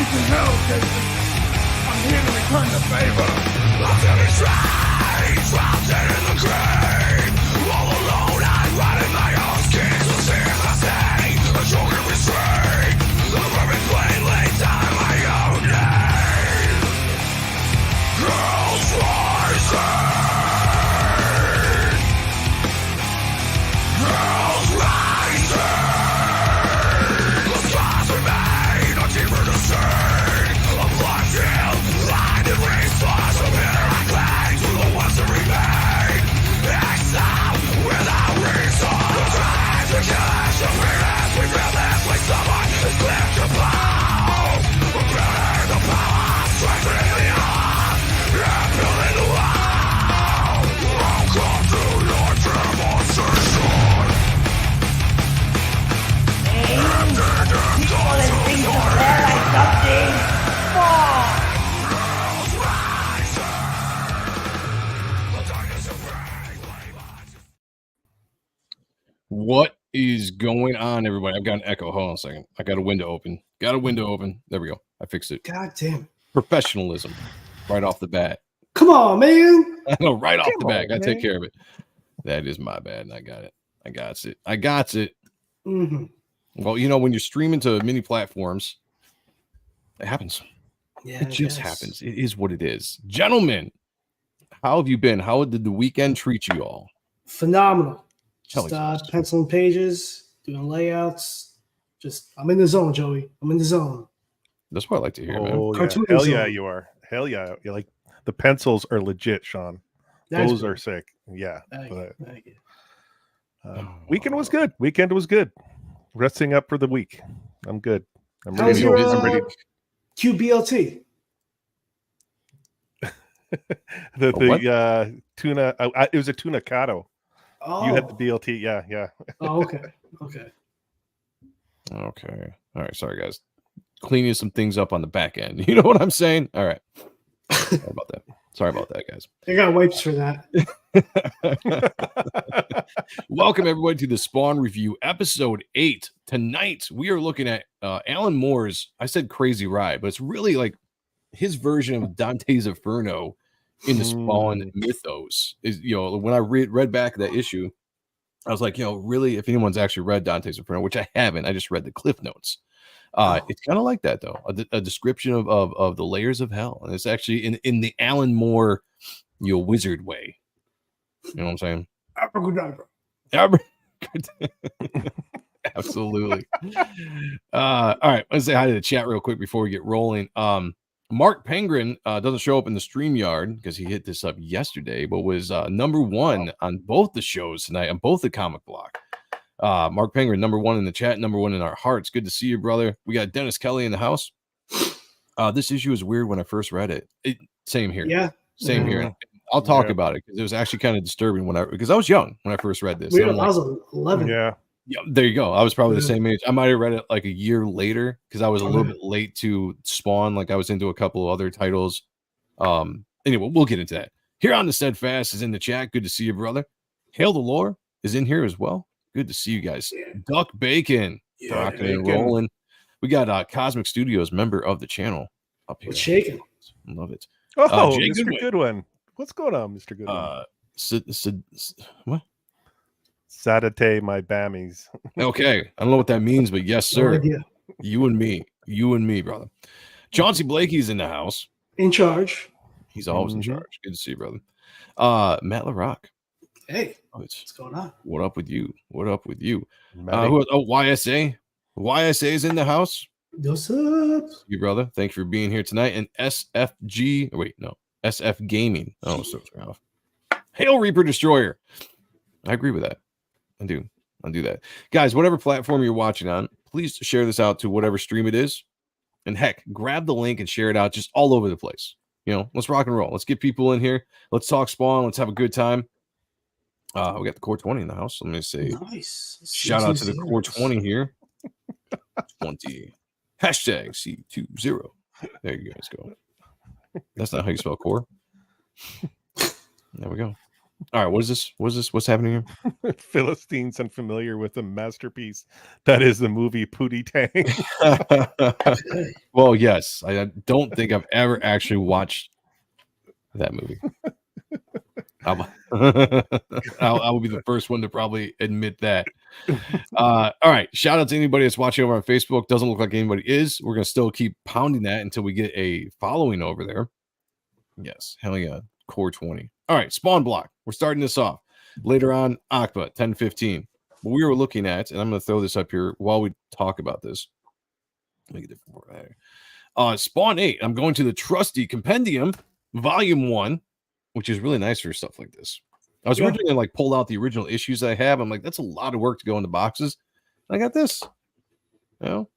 reaching hell, Jason. I'm here to return the favor. I'm feeling strange, trapped in the grave. All alone, I'm riding my own skin. So serious I say, a choking restraint. The perfect flame laid down my own name. Girls rising. Girls rising. The stars remain, a deeper to see. A black field, blinded response. From here I cling to the ones that remain. Exile without reason. The time to catch the feelings. We feel this like someone is clipped to bow. We're building the power, strengthening the arm. Yeah, building the wall. Welcome to your demonstration. People and things over there like something. Fuck! What is going on, everybody? I've got an echo. Hold on a second. I got a window open. Got a window open. There we go. I fixed it. God damn. Professionalism right off the bat. Come on, man. I know, right off the bat. on, Gotta take man. care of it. That is my bad, and I got it. I got it. Mm-hmm. Well, you know, when you're streaming to many platforms, it happens. Yeah, It just happens. It is what it is. Gentlemen, how have you been? How did the weekend treat you all? Phenomenal. Tell Just me something. penciling pages, doing layouts. Just, I'm in the zone, Joey. I'm in the zone. That's what I like to hear, man. Oh, yeah. Cartoon Hell zone. yeah, you are. Hell yeah. You're like, the pencils are legit, Sean. That's Those good. are sick. Yeah. Thank you, But, thank you. weekend was good. Weekend was good. Resting up for the week. I'm good. I'm How's ready to your go. I'm ready. QBLT? The tuna. It was a tuna cado. Oh, You had the BLT. Yeah, yeah. oh, okay. Okay. Okay. All right. Sorry, guys. Cleaning some things up on the back end. You know what I'm saying? All right. Sorry about that, guys. I got wipes for that. Welcome, everybody, to the Spawn Review, Episode 8. Tonight, we are looking at Alan Moore's, I said crazy ride, but it's really like his version of Dante's Inferno in the Spawn mythos. Is, you know, when I read back that issue, I was like, you know, really, if anyone's actually read Dante's Inferno, which I haven't, I just read the Cliff Notes. It's kind of like that, though, a description of the layers of hell, and it's actually in the Alan Moore, you know, wizard way. You know what I'm saying? Abracadabra. Absolutely. All right, let's say hi to the chat real quick before we get rolling. Mark Penguin doesn't show up in the StreamYard because he hit this up yesterday, but was number one on both the shows tonight, on both the Comic Block. Mark Penguin, number one in the chat, number one in our hearts. Good to see you, brother. We got Dennis Kelly in the house. This issue was weird when I first read it. Same here. Yeah. Same here. I'll talk about it because it was actually kind of disturbing because I was young when I first read this. Weird, And I'm I like, was 11. Yeah. yeah, there you go. I was probably the Yeah. same age. I might have read it like a year later because I was a little bit late to Spawn. Like I was into a couple of other titles. Anyway, we'll get into that. Here on the Steadfast is in the chat. Good to see you, brother. Hail the Lore is in here as well. Good to see you guys. Yeah. Duck Bacon, rocking and rolling. We got Cosmic Studios, member of the channel, up here. It's shaking. Love it. Oh, Jay Mr. Goodwin. Goodwin. What's going on, Mr. Goodwin? What? Saturday, my bammies. Okay, I don't know what that means, but yes, sir. No idea. You and me, brother. Chauncey Blakey's in the house. In charge. He's always in charge. Good to see you, brother. Matt LaRock. Hey, What's what's going on? What up with you? What up with you? Matty. YSA. YSA is in the house. What's up? You, brother. Thank you for being here tonight. And SFG. Wait, no. SF Gaming. Oh, so it's off. Hail Reaper Destroyer. I agree with that. I do that. Guys, whatever platform you're watching on, please share this out to whatever stream it is. And heck, grab the link and share it out just all over the place. You know, let's rock and roll. Let's get people in here. Let's talk Spawn. Let's have a good time. We got the Core 20 in the house. Let me say Nice. shout out to the C20. Core 20 here. 20. Hashtag C20. There you guys go. That's not how you spell core. There we go. All right, what is this? What is this? What's happening Philistines unfamiliar with the masterpiece that is the movie Pootie Tang. here? Well, yes. I don't think I've ever actually watched that movie. I will be the first one to probably admit that. All right. Shout out to anybody that's watching over on Facebook. Doesn't look like anybody is. We're gonna still keep pounding that until we get a following over there. Yes, hell yeah. Core 20. All right, spawn block. We're starting this off. Later on, Akba, 1015. What we were looking at, and I'm gonna throw this up here while we talk about this. Make it different. Spawn 8. I'm going to the Trusty Compendium, Volume 1, which is really nice for stuff like this. I was originally like pulled out the original issues that I have. I'm like, that's a lot of work to go in the boxes. I got this. You know?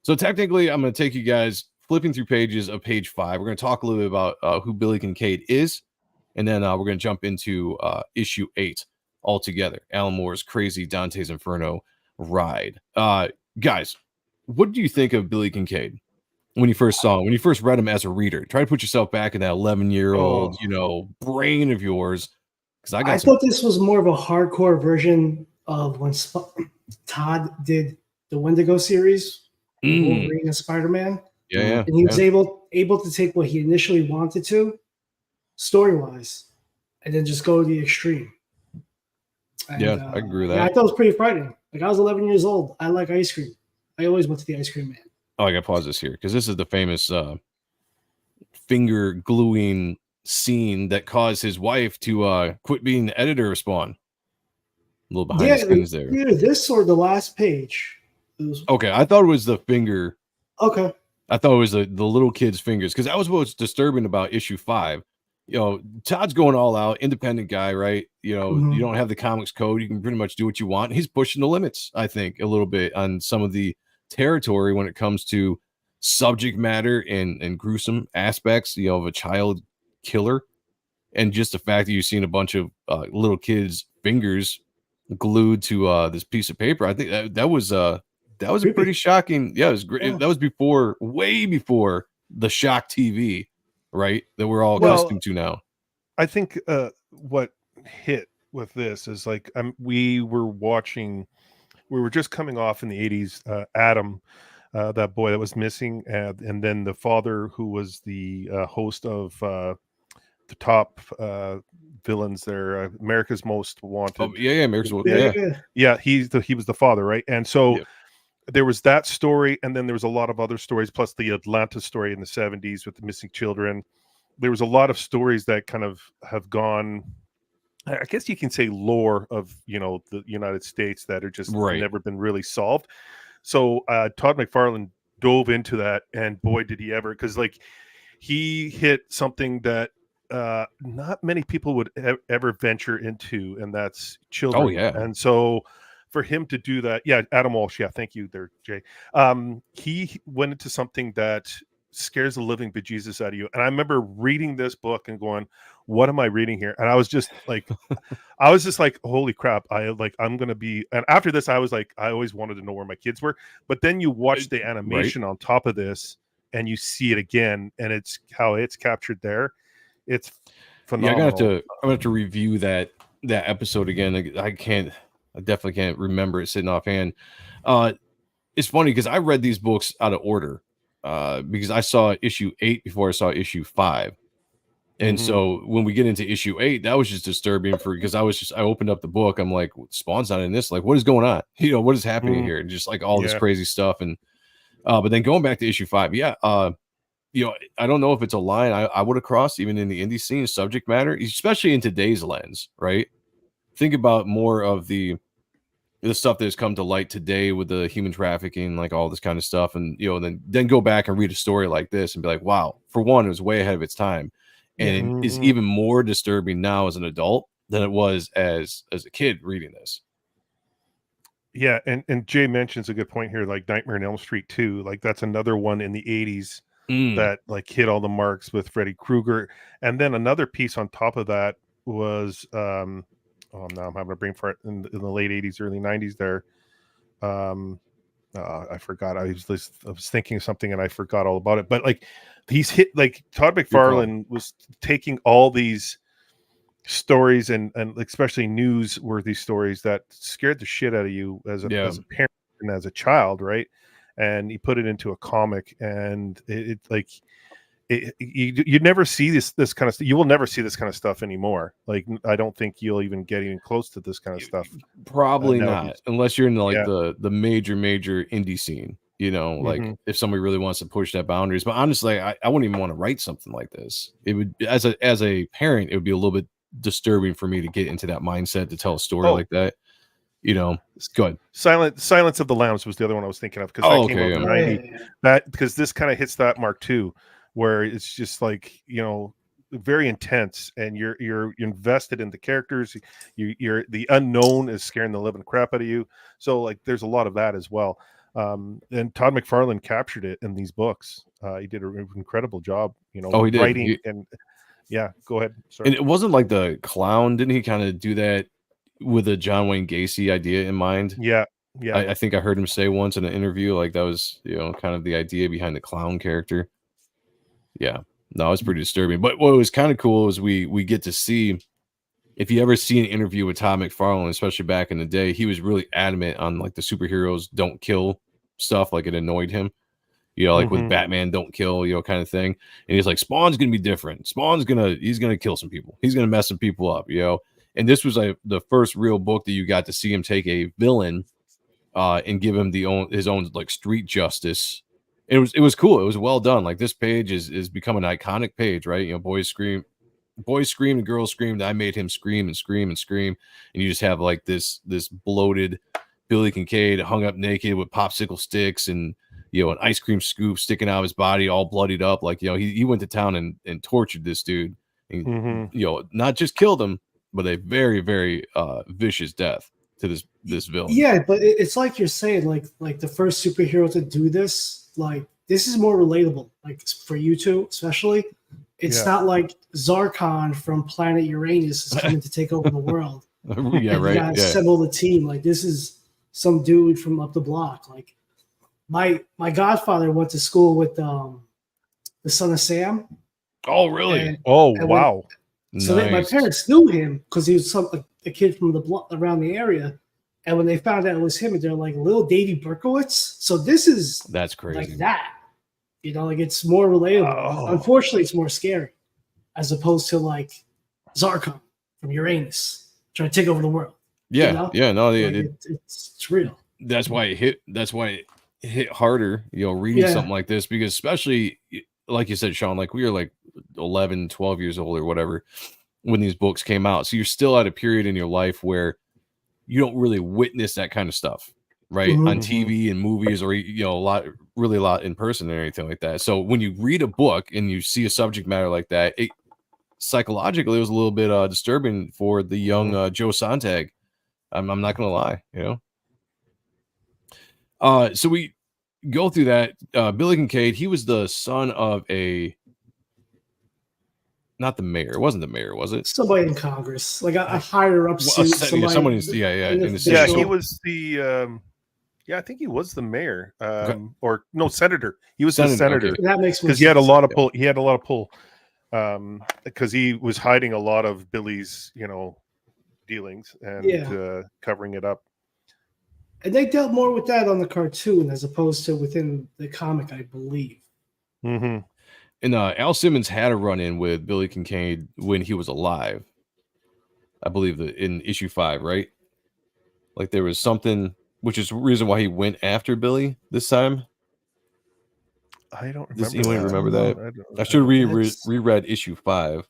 So technically, I'm going to take you guys flipping through pages of page 5. We're going to talk a little bit about who Billy Kincaid is, and then we're going to jump into issue 8 altogether. Alan Moore's crazy Dante's Inferno ride. Guys, what do you think of Billy Kincaid when you first saw him, when you first read him as a reader? Try to put yourself back in that 11-year-old, brain of yours. Because I thought this was more of a hardcore version of when Todd did the Wendigo series, Wolverine and Spider-Man. Yeah. And he was able to take what he initially wanted to, story-wise, and then just go to the extreme. And, I agree with that. Yeah, I thought it was pretty frightening. Like, I was 11 years old. I like ice cream. I always went to the ice cream man. Oh, I got to pause this here because this is the famous finger gluing scene that caused his wife to quit being the editor of Spawn. A little behind the scenes there. Either this or the last page. Okay, I thought it was the finger. Okay. I thought it was the little kid's fingers because that was what's disturbing about issue 5. Todd's going all out, independent guy, right? You don't have the comics code. You can pretty much do what you want. He's pushing the limits, I think, a little bit on some of the territory when it comes to subject matter and gruesome aspects, of a child killer. And just the fact that you've seen a bunch of little kids' fingers glued to this piece of paper, I think that was a pretty shocking. Yeah, it was great. That was way before the shock TV, right? That we're all accustomed to now. I think what hit with this is like we were just coming off in the 80s, Adam, that boy that was missing, and then the father who was the host of the top villains there, America's Most Wanted. Oh, yeah, America's Most. Yeah, he was the father, right? And so there was that story, and then there was a lot of other stories, plus the Atlanta story in the 70s with the missing children. There was a lot of stories that kind of have gone, I guess you can say, lore of the United States that are just never been really solved. So Todd McFarlane dove into that, and boy did he ever, because like he hit something that not many people would ever venture into, and that's children. Oh yeah. And so for him to do that, Adam Walsh, thank you there, Jay. He went into something that scares the living bejesus out of you. And I remember reading this book and going, what am I reading here? And I was just like, holy crap. I'm going to be, and after this, I was like, I always wanted to know where my kids were. But then you watch the animation on top of this and you see it again, and it's how it's captured there. It's phenomenal. Yeah, I'm gonna have to review that episode again. I definitely can't remember it sitting offhand. It's funny because I read these books out of order because I saw issue 8 before I saw issue 5. And so when we get into issue 8, that was just disturbing because I opened up the book. I'm like, Spawn's not in this. Like, what is going on? What is happening here? And just like all this crazy stuff. And but then going back to issue 5, I don't know if it's a line I would have crossed even in the indie scene, subject matter, especially in today's lens, right? Think about more of the stuff that has come to light today with the human trafficking, like all this kind of stuff. And, then go back and read a story like this and be like, wow, for one, it was way ahead of its time. And it is even more disturbing now as an adult than it was as a kid reading this. Yeah. And Jay mentions a good point here, like Nightmare on Elm Street 2, like that's another one in the 80s that like hit all the marks with Freddy Krueger. And then another piece on top of that was, now I'm having a brain fart in the late 80s, early 90s there. I forgot. I was thinking of something and I forgot all about it. But like he's hit, like Todd McFarlane was taking all these stories and especially newsworthy stories that scared the shit out of you as a parent and as a child, right? And he put it into a comic, and you never see this kind of stuff. You will never see this kind of stuff anymore. Like, I don't think you'll even get even close to this kind of stuff. Probably nowadays. not, unless you're in like Yeah. the major indie scene. You know, like if somebody really wants to push that boundaries. But honestly, I wouldn't even want to write something like this. It would, as a parent, it would be a little bit disturbing for me to get into that mindset to tell a story like that. You know, good. Silence of the Lambs was the other one I was thinking of, because that came out in the 90s. That, because this kind of hits that mark too, where it's just like, you know, very intense, and you're invested in the characters. You're the unknown is scaring the living crap out of you. So like, there's a lot of that as well. And Todd McFarlane captured it in these books. He did an incredible job, you know, he did. writing and yeah, go ahead. Sorry. And it wasn't like the clown. Didn't he kind of do that with a John Wayne Gacy idea in mind? Yeah. I think I heard him say once in an interview, like that was, you know, kind of the idea behind the clown character. Yeah, no, it's pretty disturbing. But what was kind of cool is we get to see, if you ever see an interview with Todd McFarlane, especially back in the day, he was really adamant on like the superheroes don't kill stuff. Like, it annoyed him, you know, like with Batman don't kill, you know, kind of thing. And he's like, Spawn's gonna be different. He's gonna kill some people. He's gonna mess some people up, you know. And this was like the first real book that you got to see him take a villain and give him his own like street justice. It was cool. It was well done. Like, this page is become an iconic page, right? You know, boys screamed and girls screamed. I made him scream and scream and scream. And you just have like this bloated Billy Kincaid hung up naked with popsicle sticks and, you know, an ice cream scoop sticking out of his body, all bloodied up. Like, you know, he went to town and tortured this dude, and you know, not just killed him, but a very, very vicious death to this villain. Yeah, but it's like you're saying, like the first superhero to do this, like, this is more relatable, like for you two especially. It's not like Zarkon from planet Uranus is coming to take over the world. Yeah, right. You gotta assemble the team. Like, this is some dude from up the block. Like, my godfather went to school with the son of Sam. Oh, really? Wow. So my parents knew him because he was a kid from the block around the area. And when they found out it was him, they're like, little Davey Berkowitz. So that's crazy. Like that, you know, like, it's more relatable. Unfortunately, it's more scary as opposed to like Zarkon from Uranus trying to take over the world. Yeah, you know? yeah, no, like it's real. That's why it hit harder, you know, reading something like this, because especially like you said, Sean, like we were like 11, 12 years old or whatever when these books came out. So you're still at a period in your life where you don't really witness that kind of stuff, right? On TV and movies, or, you know, a lot in person or anything like that. So when you read a book and you see a subject matter like that, it psychologically it was a little bit disturbing for the young Joe Sonntag. I'm not gonna lie, you know. So we go through that. Billy Kincaid, he was the son of not the mayor. It wasn't the mayor, was it? Somebody in Congress, like a higher up suit. Someone in yeah, he was the I think he was the mayor, or no, senator. He was the senator. Okay. That makes sense because he had a lot of pull. He had a lot of pull because he was hiding a lot of Billy's, you know, dealings and covering it up. And they dealt more with that on the cartoon as opposed to within the comic, I believe. And Al Simmons had a run-in with Billy Kincaid when he was alive. I believe that in issue 5, right? Like there was something, which is the reason why he went after Billy this time. I don't remember. Does anyone remember that? I should reread issue 5,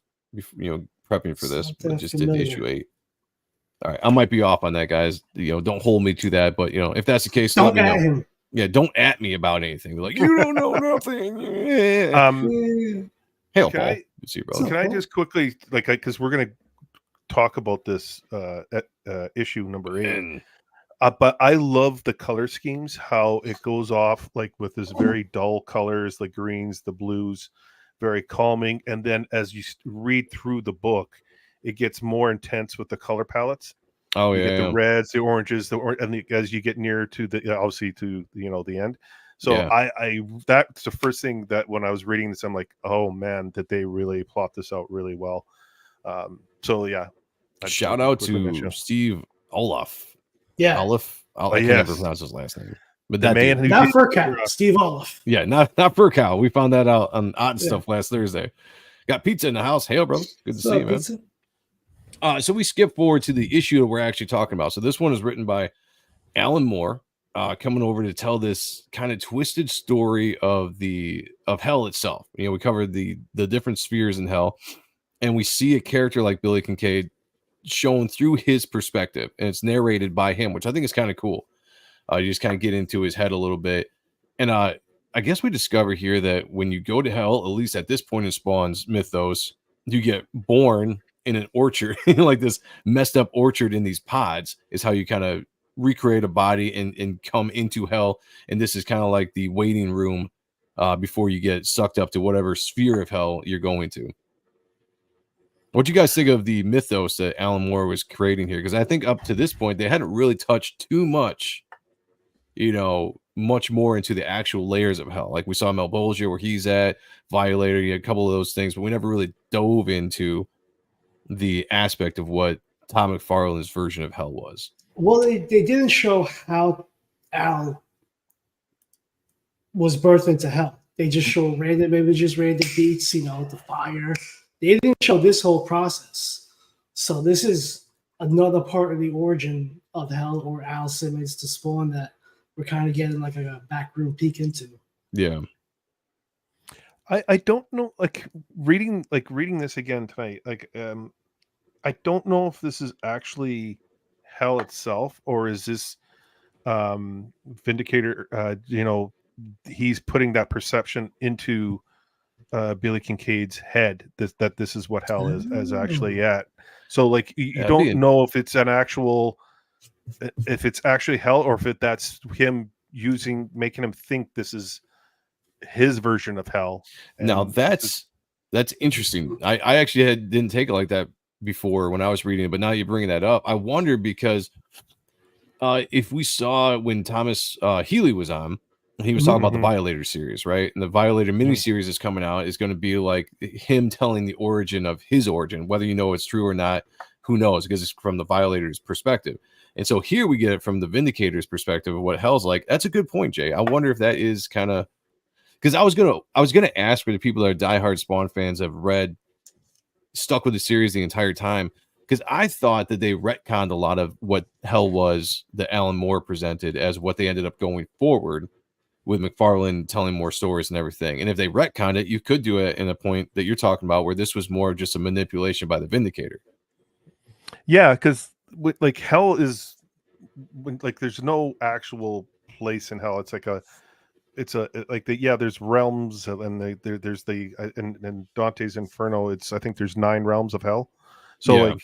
you know, prepping for this, but just did issue 8. All right, I might be off on that, guys. You know, don't hold me to that, but you know, if that's the case, don't let me know. Him. Yeah, don't at me about anything. Be like, you don't know nothing. Hell, Paul. Can I just quickly, like, because we're gonna talk about this issue number 8. But I love the color schemes, how it goes off like with this very dull colors, the greens, the blues, very calming, and then as you read through the book, it gets more intense with the color palettes. Oh, you get the reds, the oranges, as you get near to the obviously to, you know, the end. So I that's the first thing that when I was reading this, I'm like, oh man, did they really plot this out really well? So yeah, Shout out to Steve Olaf. Yeah, Olaf. I can never pronounce his last name. But the that man dude. who not did- Furcow, Steve Olaf. Yeah, not Furcow. We found that out on Odd Yeah. Stuff last Thursday. Got pizza in the house. Hey, brother. Good to see you, man. Pizza? So we skip forward to the issue that we're actually talking about. So this one is written by Alan Moore, coming over to tell this kind of twisted story of hell itself. You know, we covered the different spheres in hell, and we see a character like Billy Kincaid shown through his perspective, and it's narrated by him, which I think is kind of cool. You just kind of get into his head a little bit, and I guess we discover here that when you go to hell, at least at this point in Spawn's mythos, you get born in an orchard, like this messed up orchard in these pods, is how you kind of recreate a body and come into hell. And this is kind of like the waiting room before you get sucked up to whatever sphere of hell you're going to. What do you guys think of the mythos that Alan Moore was creating here? Because I think up to this point, they hadn't really touched too much, much more into the actual layers of hell. Like we saw Malbolgia where he's at, Violator, you had a couple of those things, but we never really dove into the aspect of what Tom McFarlane's version of hell was. Well, they didn't show how Al was birthed into hell. They just show random images, random beats, the fire. They didn't show this whole process. So this is another part of the origin of hell, or Al Simmons to Spawn, that we're kind of getting like a backroom peek into. Yeah. I don't know, reading this again tonight, I don't know if this is actually hell itself, or is this Vindicator, he's putting that perception into Billy Kincaid's head that this is what hell is actually at. So you don't know if it's if it's actually hell, or if that's him making him think this is his version of hell. Now that's interesting. I actually didn't take it like that before when I was reading it, but now you're bringing that up. I wonder because if we saw when Thomas Healy was on, he was talking about the Violator series, right? And the Violator miniseries is coming out, is going to be like him telling the origin of his origin, whether it's true or not, who knows, because it's from the Violator's perspective. And so here we get it from the Vindicator's perspective of what hell's like. That's a good point, Jay. I wonder if that is kind of, because I was gonna ask for the people that are diehard Spawn fans have stuck with the series the entire time, because I thought that they retconned a lot of what hell was that Alan Moore presented as what they ended up going forward with McFarlane telling more stories and everything. And if they retconned it, you could do it in a point that you're talking about where this was more of just a manipulation by the Vindicator. Yeah, because hell is there's no actual place in hell. It's there's realms, and there's in Dante's Inferno, I think there's 9 realms of hell. So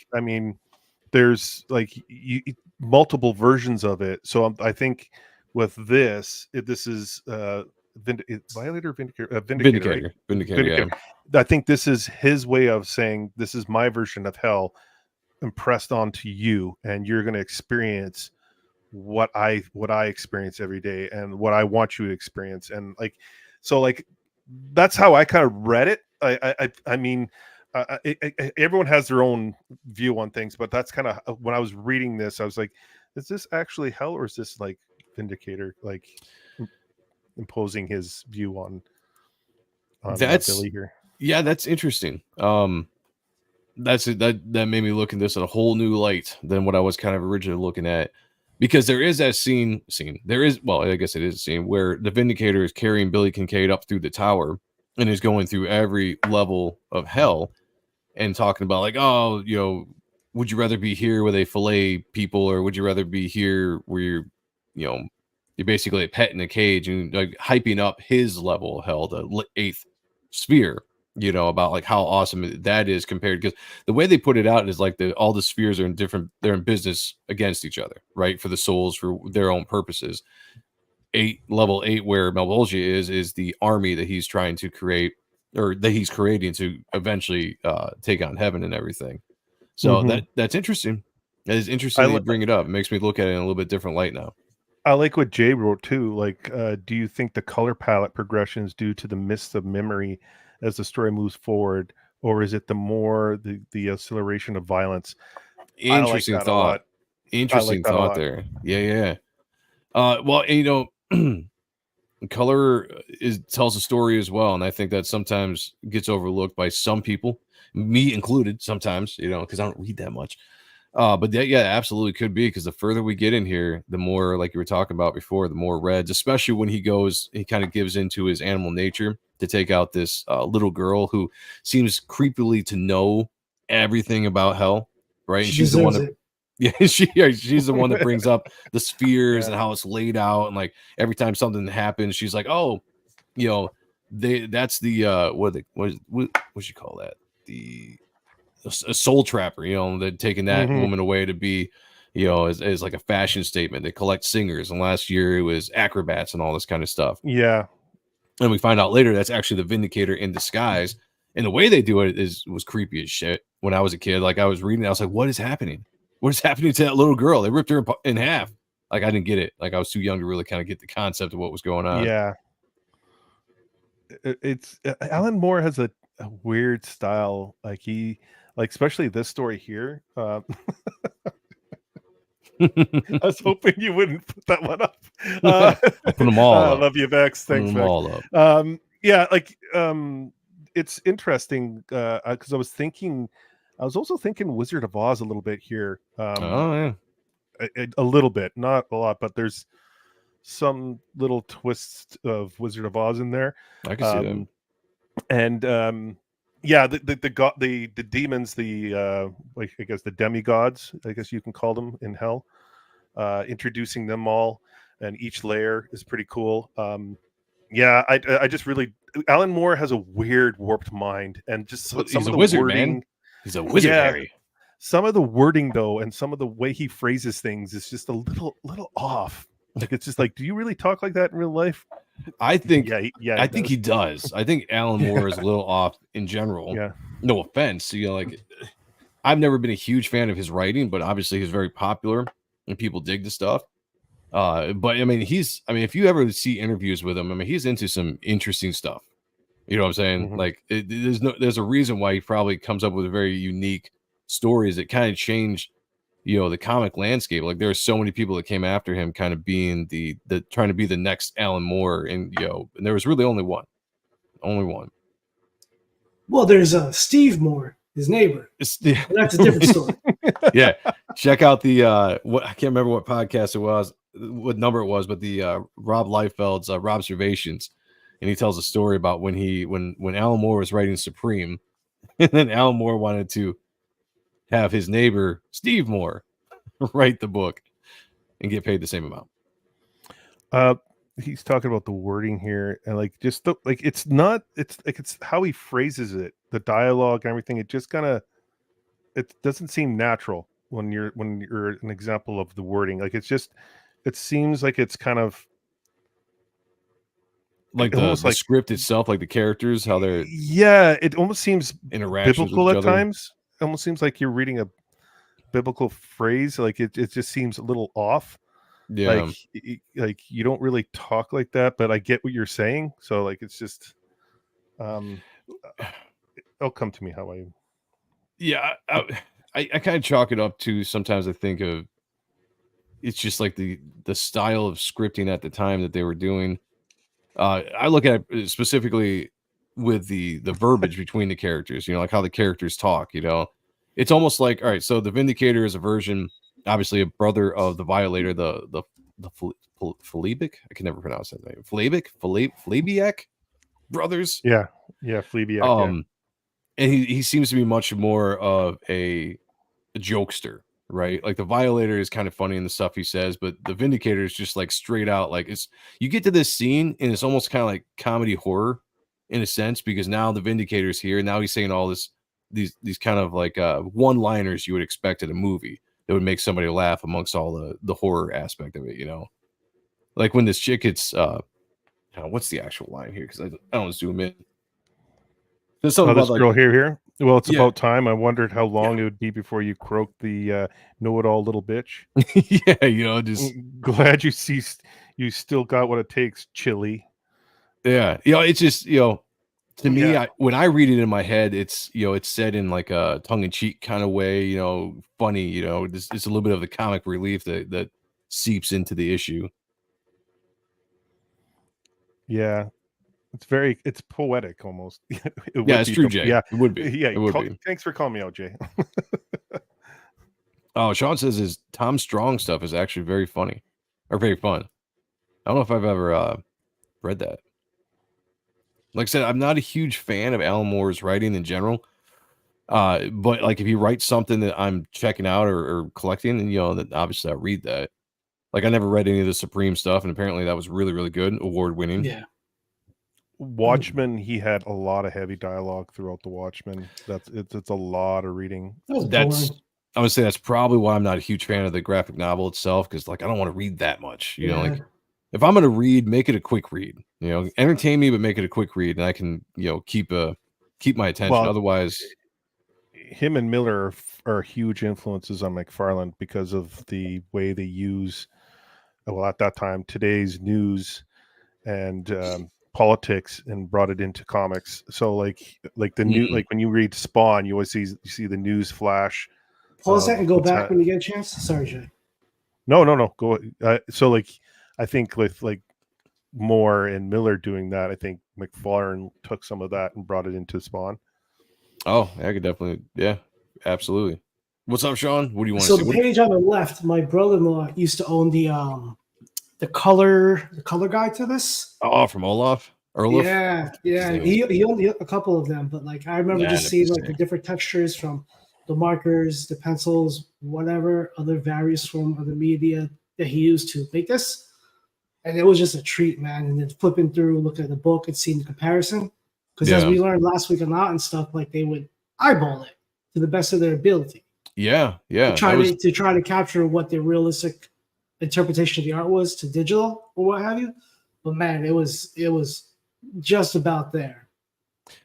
there's multiple versions of it. So I think with this is Violator, Vindicator, right? Vindicator. Yeah. I think this is his way of saying, this is my version of hell impressed onto you, and you're going to experience what I experience every day, and what I want you to experience. And that's how I kind of read it. I mean, everyone has their own view on things, but that's kind of when I was reading this, I was like, is this actually hell, or is this Vindicator imposing his view on Billy here? Yeah, that's interesting. That made me look at this in a whole new light than what I was kind of originally looking at, because there is that scene. There is, well, I guess it is a scene where the Vindicator is carrying Billy Kincaid up through the tower and is going through every level of hell and talking about would you rather be here where they fillet people, or would you rather be here where you're basically a pet in a cage, and hyping up his level of hell, the 8th sphere, about how awesome that is compared, because the way they put it out is all the spheres are they're in business against each other, right? For the souls, for their own purposes. Level 8, where Malbolgia is the army that he's trying to create, or that he's creating to eventually take on heaven and everything. So that's interesting. That is interesting to bring it up. It makes me look at it in a little bit different light now. I like what Jay wrote too. Do you think the color palette progression is due to the mists of memory as the story moves forward, or is it the more the acceleration of violence? Interesting I like that thought. a lot. Interesting thought there. Yeah. Well, and, color tells a story as well, and I think that sometimes gets overlooked by some people, me included. Sometimes, because I don't read that much. But that, yeah, absolutely could be, because the further we get in here, the more, like you were talking about before, the more reds, especially when he kind of gives into his animal nature to take out this little girl who seems creepily to know everything about hell, right? And She she's the one deserves that, it. yeah, she's the one that brings up the spheres and how it's laid out, and like every time something happens, she's like, oh, that's the what you call that, a soul trapper, they're taking that Mhm. woman away to be, as like a fashion statement. They collect singers, and last year it was acrobats and all this kind of stuff. Yeah. And we find out later that's actually the Vindicator in disguise. And the way they do it was creepy as shit. When I was a kid, like I was reading, I was like, what is happening? What is happening to that little girl? They ripped her in half. Like I didn't get it. Like I was too young to really kind of get the concept of what was going on. Yeah. It's Alan Moore has a weird style. Like especially this story here. I was hoping you wouldn't put that one up. I'll put them all I up. love you, Vex. Put Thanks, them Vex. all up. Yeah, it's interesting because I was also thinking Wizard of Oz a little bit here. Oh yeah. A little bit, not a lot, but there's some little twists of Wizard of Oz in there. I can see that. And yeah, the demons, like I guess the demigods, I guess you can call them in hell, introducing them all, and each layer is pretty cool. Yeah, I just really, Alan Moore has a weird, warped mind, and just some He's of a the wizard, wording. man. He's a wizard, Yeah. Harry. Some of the wording though, and some of the way he phrases things is just a little off. Like it's just like, do you really talk like that in real life? I think, yeah. I think he does. I think Alan Moore is a little off in general. Yeah. No offense, like I've never been a huge fan of his writing, but obviously he's very popular and people dig the stuff. But I mean, if you ever see interviews with him, I mean, he's into some interesting stuff. You know what I'm saying? Mhm. Like there's a reason why he probably comes up with very unique stories that kind of change, the comic landscape. Like there are so many people that came after him, kind of being the trying to be the next Alan Moore, and and there was really only one. Well, there's Steve Moore, his neighbor. And that's a different story. Yeah, check out the what, I can't remember what podcast it was, what number it was, but the Rob Liefeld's Robservations, and he tells a story about when Alan Moore was writing Supreme, and then Alan Moore wanted to have his neighbor Steve Moore write the book and get paid the same amount. He's talking about the wording here, and like just it's not, it's like it's how he phrases it, the dialogue and everything. It just it doesn't seem natural when you're an example of the wording. Like it seems like it's kind of like the script itself, like the characters, how they're it almost seems biblical at times. It almost seems like you're reading a biblical phrase. Like it just seems a little off. Yeah, like you don't really talk like that, but I get what you're saying. So like it's just it'll come to me how I kind of chalk it up to, sometimes I think of it's just like the style of scripting at the time that they were doing. I look at it specifically with the verbiage between the characters, like how the characters talk. It's almost like, all right, so the Vindicator is a version, obviously a brother of the Violator, the Fleabic. I can never pronounce that name. Fleabiac brothers. Yeah, Fleabiac. And he seems to be much more of a jokester, right? Like the Violator is kind of funny in the stuff he says, but the Vindicator is just like straight out. Like you get to this scene and it's almost kind of like comedy horror in a sense, because now the Vindicator is here. Now he's saying all these kind of like one-liners you would expect in a movie that would make somebody laugh amongst all the horror aspect of it, like when this chick gets what's the actual line here, because I don't zoom in. There's something this about, like, girl here. Well, it's about time. I wondered how long it would be before you croaked the know-it-all little bitch. Yeah, just glad you still got what it takes, Chili. Yeah, it's just To me, Yeah. when I read it in my head, it's it's said in like a tongue-in-cheek kind of way, funny, it's a little bit of the comic relief that seeps into the issue. Yeah. It's poetic almost. It Yeah, would it's be, true, Jay. yeah. It would be. Yeah. It would be. Thanks for calling me out, Jay. Oh, Sean says his Tom Strong stuff is actually very funny or very fun. I don't know if I've ever read that. Like I said, I'm not a huge fan of Alan Moore's writing in general. But like if he writes something that I'm checking out or collecting, and then obviously I read that. Like I never read any of the Supreme stuff, and apparently that was really, really good, award winning. Yeah. Watchmen, he had a lot of heavy dialogue throughout the Watchmen. It's a lot of reading. That was That's boring. I would say that's probably why I'm not a huge fan of the graphic novel itself, because like I don't want to read that much. Like if I'm gonna read, make it a quick read. Entertain me, but make it a quick read, and I can keep my attention. Well, Otherwise, him and Miller are huge influences on McFarlane because of the way they use, well, at that time, today's news and politics and brought it into comics. So like the new, like when you read Spawn, you see the news flash. Pause that and go back when you get a chance. Sorry, Jay. No, go. So like, I think with like Moore and Miller doing that, I think McFarlane took some of that and brought it into Spawn. Oh, I could definitely, yeah, absolutely. What's up, Sean? What do you want to So see? the page on the left, my brother-in-law used to own the color guide to this. Oh, from Olaf? Yeah. He owned a couple of them, but like I remember just seeing like the different textures from the markers, the pencils, whatever other various from other media that he used to make this. And it was just a treat, man. And then flipping through, looking at the book and seeing the comparison. Because as we learned last week on Out and stuff, like they would eyeball it to the best of their ability. Yeah. To try to capture what the realistic interpretation of the art was to digital or what have you. But man, it was just about there.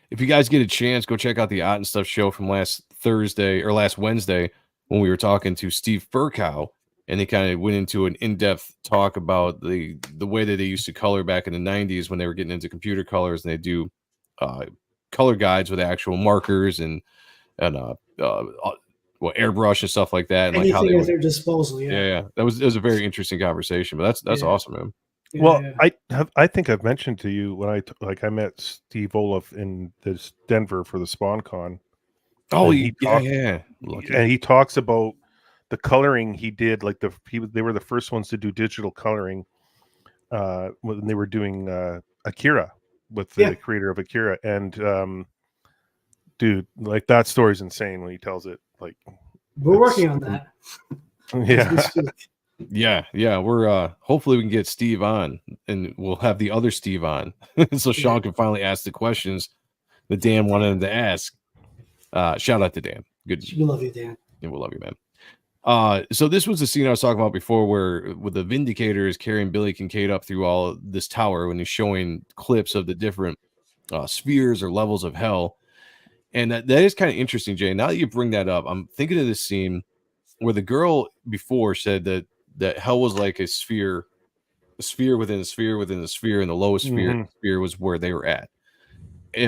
If you guys get a chance, go check out the Out and Stuff show from last Wednesday when we were talking to Steve Furcow, and they kind of went into an in-depth talk about the way that they used to color back in the 90s when they were getting into computer colors, and they do color guides with actual markers and airbrush and stuff like that, and anything like how they at their disposal. Yeah. It was a very interesting conversation, but that's awesome, man. Yeah, well, yeah. I think I've mentioned to you when I met Steve Olaf in this Denver for the SpawnCon. Oh, yeah. And he talks about the coloring he did. Like they were the first ones to do digital coloring when they were doing Akira with the creator of Akira. And dude, like that story's insane when he tells it. Like we're working on that. Yeah. We're hopefully we can get Steve on, and we'll have the other Steve on, so Sean can finally ask the questions that Dan wanted him to ask. Shout out to Dan. Good. We love you, Dan. Yeah, we'll love you, man. So this was the scene I was talking about before, where with the Vindicator is carrying Billy Kincaid up through all this tower when he's showing clips of the different spheres or levels of hell. And that is kind of interesting, Jay. Now that you bring that up, I'm thinking of this scene where the girl before said that hell was like a sphere within a sphere within a sphere, and the lowest sphere was where they were at.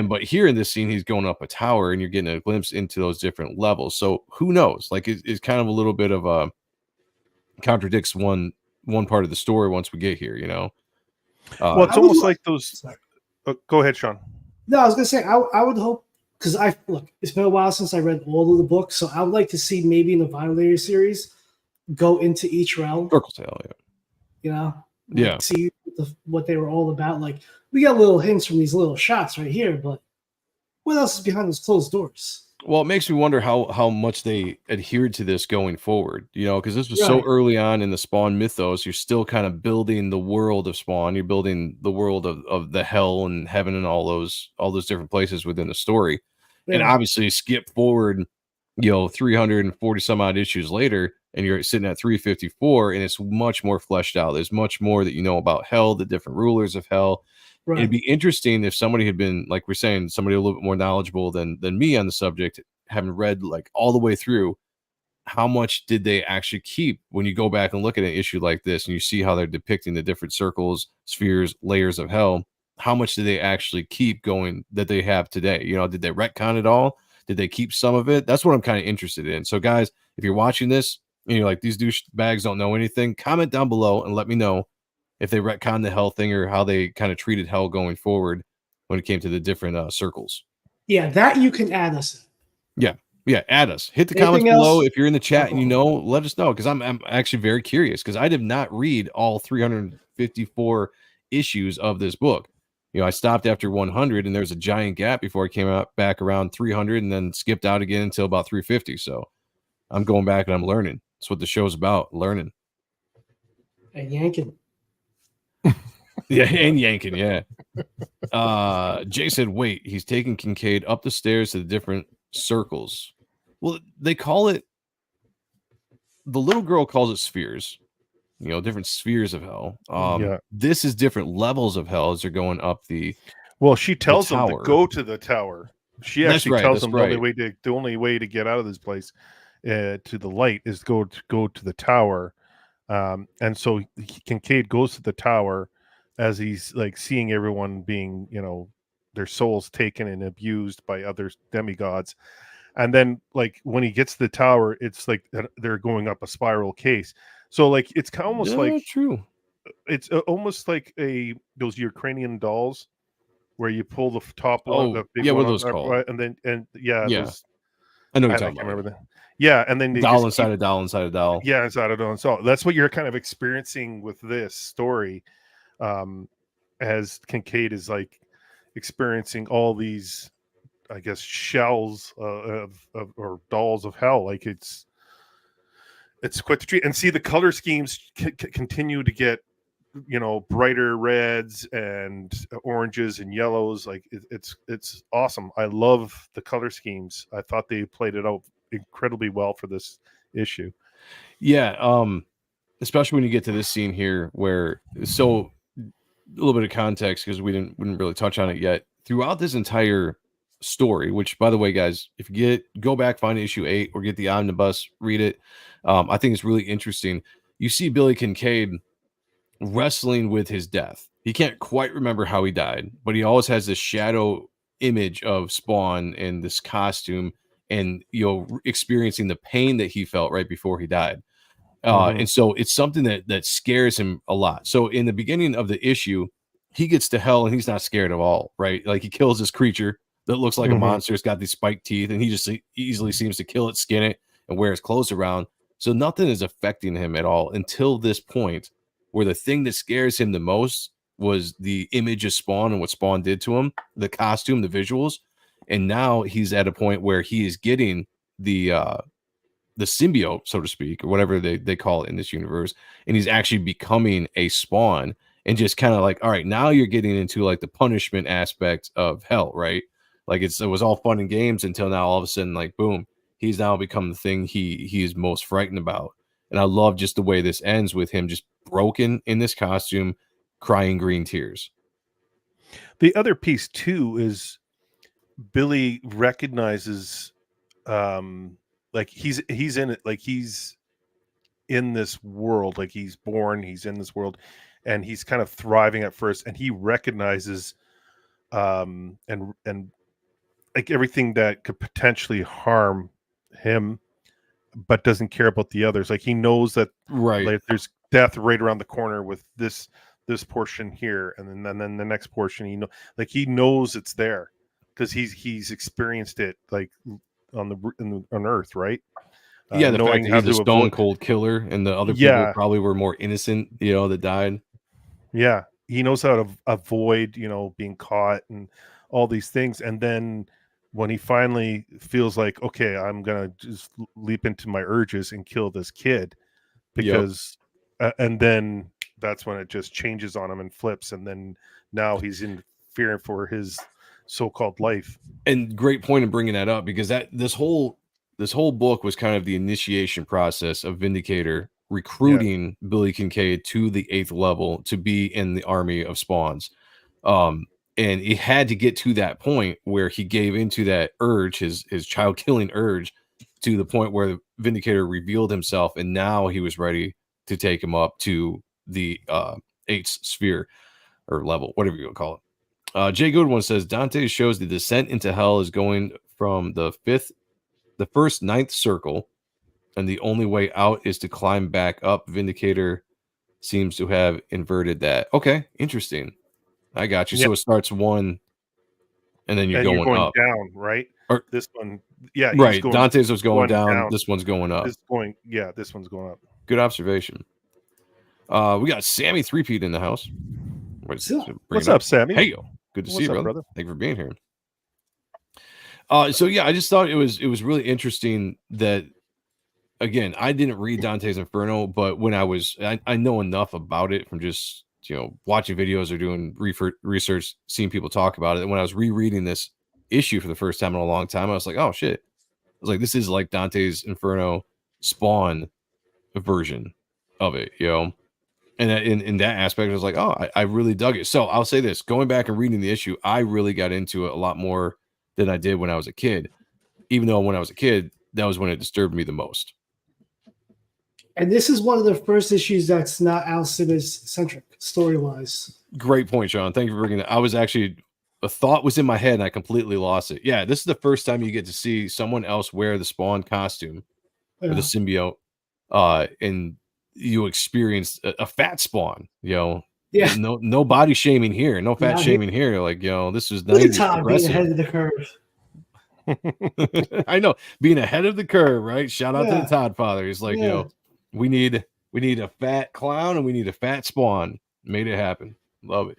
But here in this scene, he's going up a tower, and you're getting a glimpse into those different levels. So who knows? Like it's kind of a little bit of a contradicts one part of the story once we get here. Well, it's almost like those. Go ahead, Sean. No, I was gonna say I would hope. Because it's been a while since I read all of the books, so I would like to see maybe in the Violator series go into each realm. See what they were all about. Like we got little hints from these little shots right here, but what else is behind those closed doors? Well, it makes me wonder how much they adhered to this going forward. Because this was so early on in the Spawn mythos. You're still kind of building the world of Spawn. You're building the world of the hell and heaven and all those different places within the story. And obviously skip forward, 340 some odd issues later, and you're sitting at 354, and it's much more fleshed out. There's much more that you know about hell, the different rulers of hell. Right. It'd be interesting if somebody had been, like we're saying, somebody a little bit more knowledgeable than me on the subject, having read like all the way through, how much did they actually keep when you go back and look at an issue like this and you see how they're depicting the different circles, spheres, layers of hell. how much did they actually keep going that they have today? You know, did they retcon it all? Did they keep some of it? That's what I'm kind of interested in. So, guys, if you're watching this and you're like, these douchebags don't know anything, comment down below and let me know if they retconned the hell thing or how they kind of treated hell going forward when it came to the different circles. Yeah, that you can add us in. Yeah, add us. Hit the Anything comments below. else? If you're in the chat and you know, let us know, because I'm actually very curious, because I did not read all 354 issues of this book. You know, I stopped after 100, and there's a giant gap before I came out back around 300, and then skipped out again until about 350. So I'm going back and I'm learning. That's what the show's about, learning. And yanking. Yeah, and yanking, yeah. Jay said, wait, he's taking Kincaid up the stairs to the different circles. Well, they call it, the little girl calls it spheres, you know, different spheres of hell. This is different levels of hell as they're going up the she tells them to go to the tower. She actually tells them the only way to get out of this place to the light is to go to the tower. And so Kincaid goes to the tower as he's like seeing everyone being, you know, their souls taken and abused by other demigods. And then like when he gets to the tower, it's like they're going up a spiral case. So like it's kind of almost like true. It's almost like those Ukrainian dolls where you pull the top one. Oh, yeah, what are those called? And then I know what you're talking about. Remember that. Yeah, and then they doll inside a doll inside a doll. Yeah, inside a doll. So that's what you're kind of experiencing with this story, as Kincaid is like experiencing all these, I guess, shells or dolls of hell. Like it's quite the treat. And see the color schemes continue to get, you know, brighter reds and oranges and yellows. Like it's awesome. I love the color schemes. I thought they played it out incredibly well for this issue. Yeah, especially when you get to this scene here where, so a little bit of context, because we didn't really touch on it yet. Throughout this entire story, which by the way, guys, if you go back, find issue 8 or get the omnibus, read it. I think it's really interesting. You see Billy Kincaid wrestling with his death. He can't quite remember how he died, but he always has this shadow image of Spawn in this costume, and you know, experiencing the pain that he felt right before he died. And so it's something that scares him a lot. So in the beginning of the issue, he gets to hell and he's not scared at all, right? Like he kills this creature that looks like a monster. It's got these spiked teeth, and he just easily seems to kill it, skin it, and wear his clothes around. So nothing is affecting him at all until this point, where the thing that scares him the most was the image of Spawn and what Spawn did to him, the costume, the visuals. And now he's at a point where he is getting the symbiote, so to speak, or whatever they call it in this universe, and he's actually becoming a Spawn, and just kind of like, all right, now you're getting into like the punishment aspect of hell, right? Like it was all fun and games until now all of a sudden, like boom, he's now become the thing he is most frightened about. And I love just the way this ends with him just broken in this costume, crying green tears. The other piece too is Billy recognizes like he's in it, like he's in this world, like he's in this world, and he's kind of thriving at first, and he recognizes and like everything that could potentially harm him, but doesn't care about the others. Like he knows that like there's death right around the corner with this portion here, and then the next portion, he knows it's there because he's experienced it like on Earth, right? Yeah, the fact that he's a stone cold killer, and the other people probably were more innocent, you know, that died. Yeah, he knows how to avoid, you know, being caught and all these things. And then when he finally feels like, okay, I'm gonna just leap into my urges and kill this kid, because and then that's when it just changes on him and flips, and then now he's in fear for his so-called life. And great point in bringing that up, because this whole book was kind of the initiation process of Vindicator recruiting Billy Kincaid to the 8th level to be in the army of Spawns. And he had to get to that point where he gave into that urge, his child killing urge, to the point where Vindicator revealed himself, and now he was ready to take him up to the 8th sphere or level, whatever you would call it. Jay Goodwin says Dante shows the descent into hell is going from the first ninth circle, and the only way out is to climb back up. Vindicator seems to have inverted that. Okay, interesting. I got you. Yep. So it starts 1, and then you're and going up. down, right? Or, this one, yeah, right. Dante's was going down. This one's going up. This one's going up. Good observation. We got Sammy Threepeat in the house. What's up, Sammy? Hey, yo. Good to see you, brother. Thank you for being here. So yeah, I just thought it was really interesting that, again, I didn't read Dante's Inferno, but when I know enough about it from just, watching videos or doing research, seeing people talk about it. And when I was rereading this issue for the first time in a long time, I was like, oh shit. I was like, this is like Dante's Inferno Spawn version of it, And in that aspect, I was like, oh, I really dug it. So I'll say this, going back and reading the issue, I really got into it a lot more than I did when I was a kid, even though when I was a kid, that was when it disturbed me the most. And this is one of the first issues that's not Al Simmons centric story-wise. Great point, Sean. Thank you for bringing that. I was actually, a thought was in my head and I completely lost it. Yeah, this is the first time you get to see someone else wear the Spawn costume or the symbiote, and you experience a fat Spawn, Yeah. No body shaming here, no fat shaming here. Like, this was nice. Being ahead of the curve. I know, being ahead of the curve, right? Shout out to the Todd father. He's like, we need a fat clown and we need a fat Spawn. Made it happen. Love it.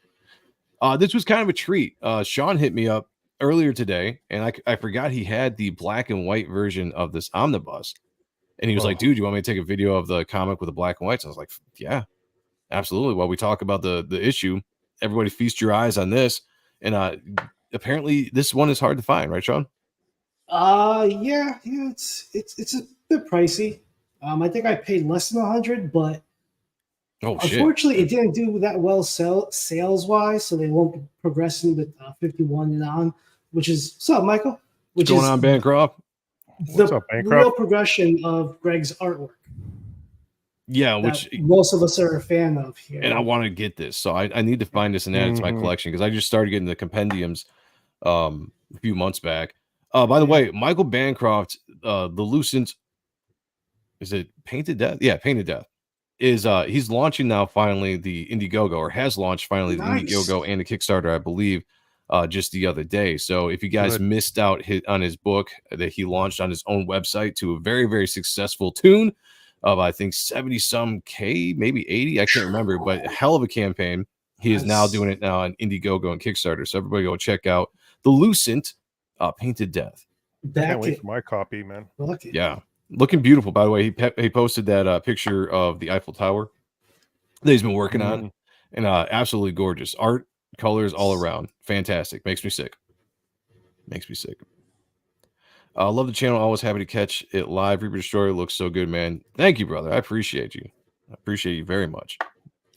This was kind of a treat. Sean hit me up earlier today, and I forgot he had the black and white version of this omnibus. And he was like, dude, you want me to take a video of the comic with the black and whites? I was like, yeah, absolutely. While we talk about the issue, everybody feast your eyes on this. And apparently this one is hard to find, right, Sean? Yeah, it's a bit pricey. I think I paid less than 100, but unfortunately it didn't do that well sales wise, so they won't be progressing with 51 and on, which is what's up, Michael? What's going on, Bancroft? What's up, Bancroft? Real progression of Greg's artwork. Yeah, which most of us are a fan of here. And I want to get this, so I need to find this and add it to my collection, because I just started getting the compendiums a few months back. By the way, Michael Bancroft, the Lucent, is it Painted Death? Yeah, Painted Death is he's launching now finally the Indiegogo, or has launched finally the Indiegogo and the Kickstarter, I believe, just the other day. So if you guys missed out on his book that he launched on his own website to a very, very successful tune of, I think, 70 some K, maybe 80, I can't remember, but a hell of a campaign. He is now doing it now on Indiegogo and Kickstarter. So everybody go check out the Lucent Painted Death. Can't wait for my copy, man. Yeah, looking beautiful. By the way, he posted that picture of the Eiffel Tower that he's been working on, and absolutely gorgeous art, colors all around, fantastic. Makes me sick. I love the channel. Always happy to catch it live. Reaper Destroyer looks so good, man. Thank you, brother. I appreciate you. I appreciate you very much.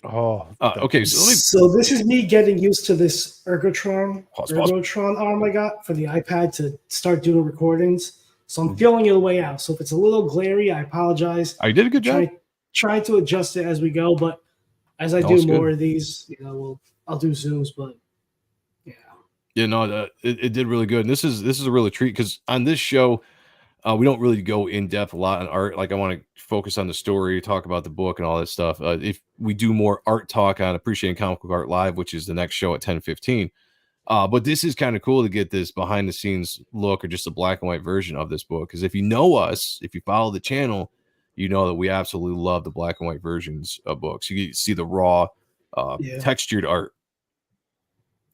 Okay. So this is me getting used to this Ergotron arm I got for the iPad to start doing recordings. So I'm feeling it way out. So if it's a little glary, I apologize. I did a good job. Try to adjust it as we go, but as I do more of these, I'll do Zooms. But it did really good. And this is a really treat, because on this show, we don't really go in depth a lot on art. Like, I want to focus on the story, talk about the book and all that stuff. If we do more art talk on Appreciating Comic Book Art Live, which is the next show at 10:15. But this is kind of cool to get this behind the scenes look, or just a black and white version of this book. Because if you know us, if you follow the channel, you know that we absolutely love the black and white versions of books. You see the raw, textured art,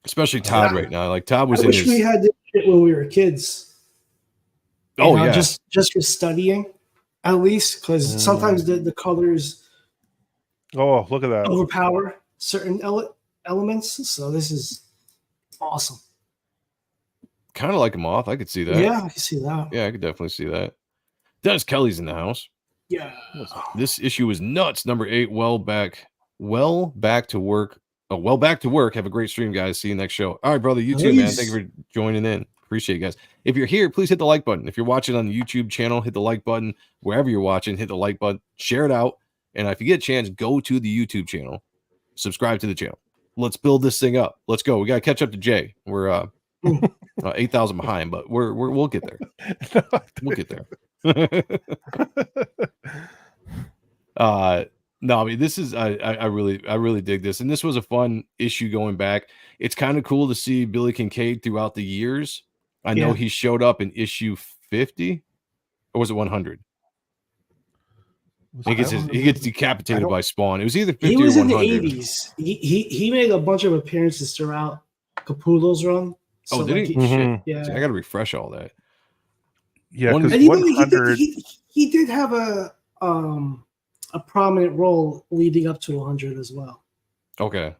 especially Todd right now. Like, Todd was we had this shit when we were kids. Just for studying, at least, because sometimes the colors look at that overpower certain elements. So this is awesome. Kind of like a moth. I could see that. Yeah, I can see that. Yeah, I could definitely see that. Dennis Kelly's in the house. Yeah. This issue is nuts. Number 8. Well back to work. Well back to work. Have a great stream, guys. See you next show. All right, brother. You too, man. Thank you for joining in. Appreciate you guys. If you're here, please hit the like button. If you're watching on the YouTube channel, hit the like button. Wherever you're watching, hit the like button. Share it out. And if you get a chance, go to the YouTube channel. Subscribe to the channel. let's build this thing up. Let's go. We got to catch up to Jay. We're 8,000 behind, but we'll get there. We'll get there. No, I mean, this is I really dig this, and this was a fun issue going back. It's kind of cool to see Billy Kincaid throughout the years. I know he showed up in issue 50, or was it 100? He gets decapitated by Spawn. It was either 50 he was or in 100. the 80s. He made a bunch of appearances throughout Capullo's run. So Oh, did he? Mhm. Yeah. See, I got to refresh all that. Yeah, One- because And even 100. he did have a prominent role leading up to 100 as well. Okay.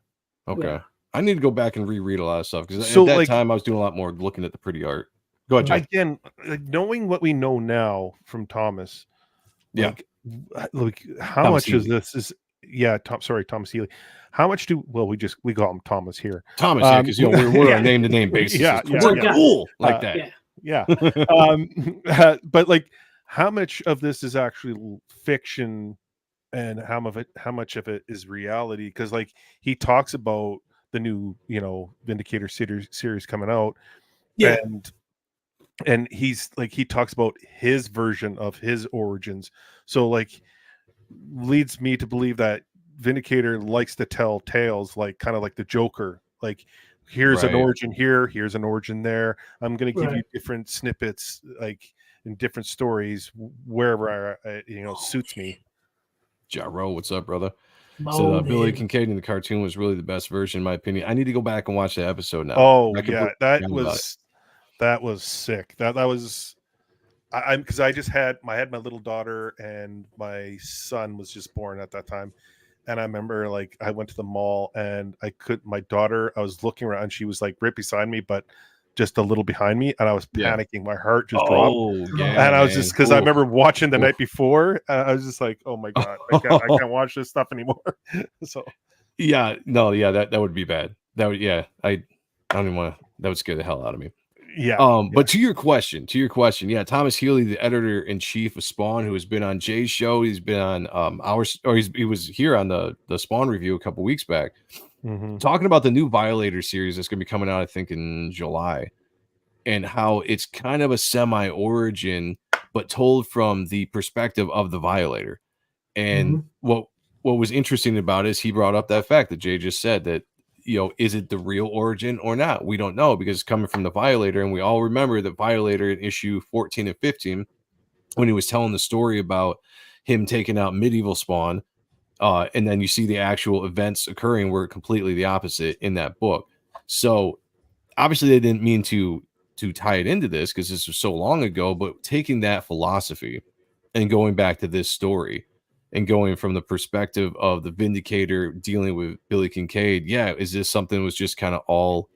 Yeah. I need to go back and reread a lot of stuff because So, at that like- time I was doing a lot more looking at the pretty art. Go ahead, Jay. Again, like, knowing what we know now from Thomas, Yeah. like how Thomas much of Healy. this is Thomas Healy. How much we call him Thomas here. Thomas, yeah, because we're yeah. on name to name basis. Yeah, It's yeah, we're yeah. cool like Uh, that. Yeah. But like how much of this is actually fiction and how much of it is reality? Because like he talks about the new, Vindicator series coming out. Yeah. And he's like he talks about his version of his origins. So like leads me to believe that Vindicator likes to tell tales like kind of like the Joker. Like here's an Right. origin here, here's an origin there. I'm going to give you Right. different snippets like in different stories wherever suits me. Jaro, what's up, brother? So Molded. Billy Kincaid in the cartoon was really the best version, in my opinion. I need to go back and watch that episode now. Oh I yeah, completely that forgot about it. was sick. That was I'm because I had my little daughter and my son was just born at that time. And I remember like I went to the mall and I was looking around, she was like right beside me, but just a little behind me, and I was Yeah. panicking. My heart just dropped. Oh, yeah. And I was just because I Oof. remember watching the Oof. night before, I was just like, oh my god, I can't watch this stuff anymore. So Yeah, no, yeah, that would be bad. That would, yeah, I don't even want to. That would scare the hell out of me. yeah. But to your question, yeah, Thomas Healy, the editor in chief of Spawn, who has been on Jay's show, he's been on he was here on the Spawn review a couple weeks back, Mhm. talking about the new Violator series that's going to be coming out, I think, in July, and how it's kind of a semi-origin, but told from the perspective of the Violator. And what was interesting about it is he brought up that fact that Jay just said that, is it the real origin or not? We don't know because it's coming from the Violator. And we all remember that Violator in issue 14 and 15, when he was telling the story about him taking out medieval Spawn, and then you see the actual events occurring were completely the opposite in that book. So obviously they didn't mean to tie it into this because this was so long ago, but taking that philosophy and going back to this story and going from the perspective of the Vindicator dealing with Billy Kincaid, is this something that was just kind of all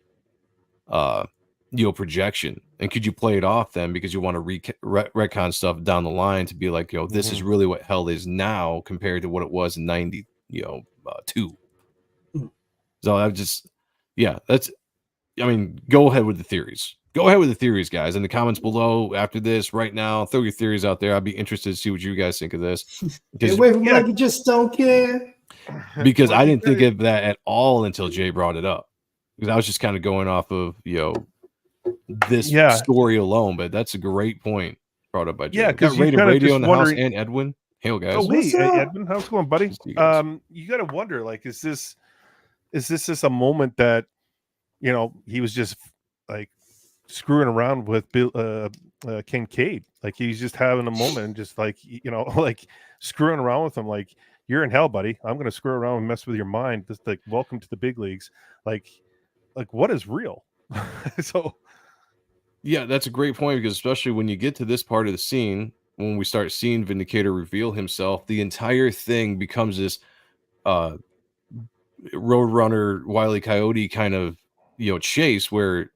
projection? And could you play it off then because you want to retcon stuff down the line to be like, this is really what hell is now compared to what it was in 92. So I just, go ahead with the theories. Go ahead with the theories, guys, in the comments below after this right now. Throw your theories out there. I'd be interested to see what you guys think of this. Get away from me like you just don't care. Because I didn't think of that at all until Jay brought it up. Because I was just kind of going off of, this story alone. But that's a great point brought up by Jay. Yeah, because because Rated Radio in the house and Edwin. Hey, guys. Oh, What's hey, up? Edmund, how's it going, buddy? Just you guys. You got to wonder, like, is this just a moment that, he was just like screwing around with Bill Kincaid, like he's just having a moment and just like like screwing around with him, like you're in hell, buddy. I'm gonna screw around and mess with your mind. Just like welcome to the big leagues. Like what is real? So yeah, that's a great point because especially when you get to this part of the scene, when we start seeing Vindicator reveal himself, the entire thing becomes this Roadrunner, Wile E. Coyote kind of chase where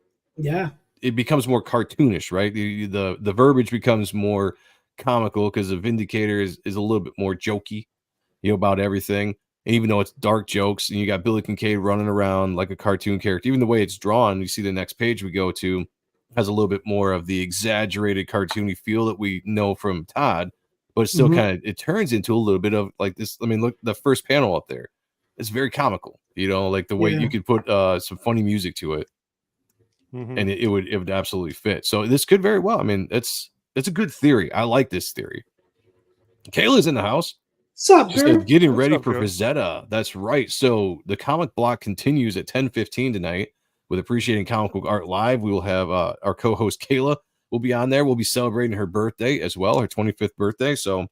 it becomes more cartoonish, right? The verbiage becomes more comical because the Vindicator is a little bit more jokey, about everything. And even though it's dark jokes, and you got Billy Kincaid running around like a cartoon character, even the way it's drawn, you see the next page we go to has a little bit more of the exaggerated cartoony feel that we know from Todd, but it's still kind of, it turns into a little bit of like this. I mean, look, the first panel up there, it's very comical, like the way you could put some funny music to it, and it would absolutely fit. So this could very well. I mean, it's a good theory. I like this theory. Kayla's in the house. What's up, She girl? said, getting What's ready up, for girl? Frazetta. That's right. So the comic block continues at 10:15 tonight with Appreciating Comic Book Art Live. We will have our co-host Kayla will be on there. We'll be celebrating her birthday as well, her 25th birthday. So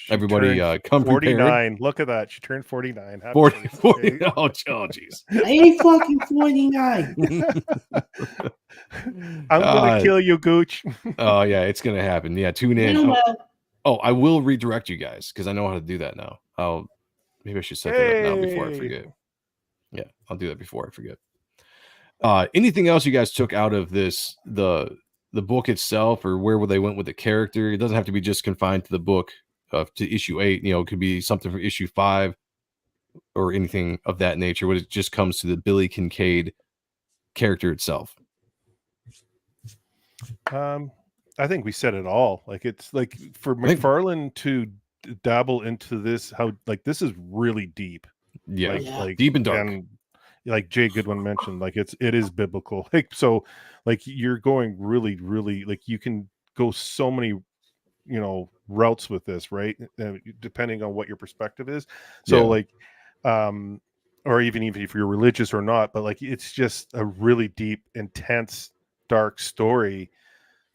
everybody come 49. prepared. Look at that. She turned 49. Happy 40, birthday. 40 oh jeez. I ain't fucking 49. I'm gonna kill you, Gooch. Oh yeah, it's gonna happen. Yeah, tune in. Oh, I will redirect you guys because I know how to do that now. Maybe I should set that up now before I forget. Yeah, I'll do that before I forget. Anything else you guys took out of this, the book itself, or where they went with the character? It doesn't have to be just confined to the book to issue 8. It could be something from issue 5 or anything of that nature when it just comes to the Billy Kincaid character itself. I think we said it all. Like, it's like for McFarlane to dabble into this, this is really deep. Yeah, like deep and dark. And like Jay Goodwin mentioned, like it is biblical. Like, so like you're going really, really, like you can go so many, routes with this, right? Depending on what your perspective is. So like, or even if you're religious or not, but like, it's just a really deep, intense, dark story.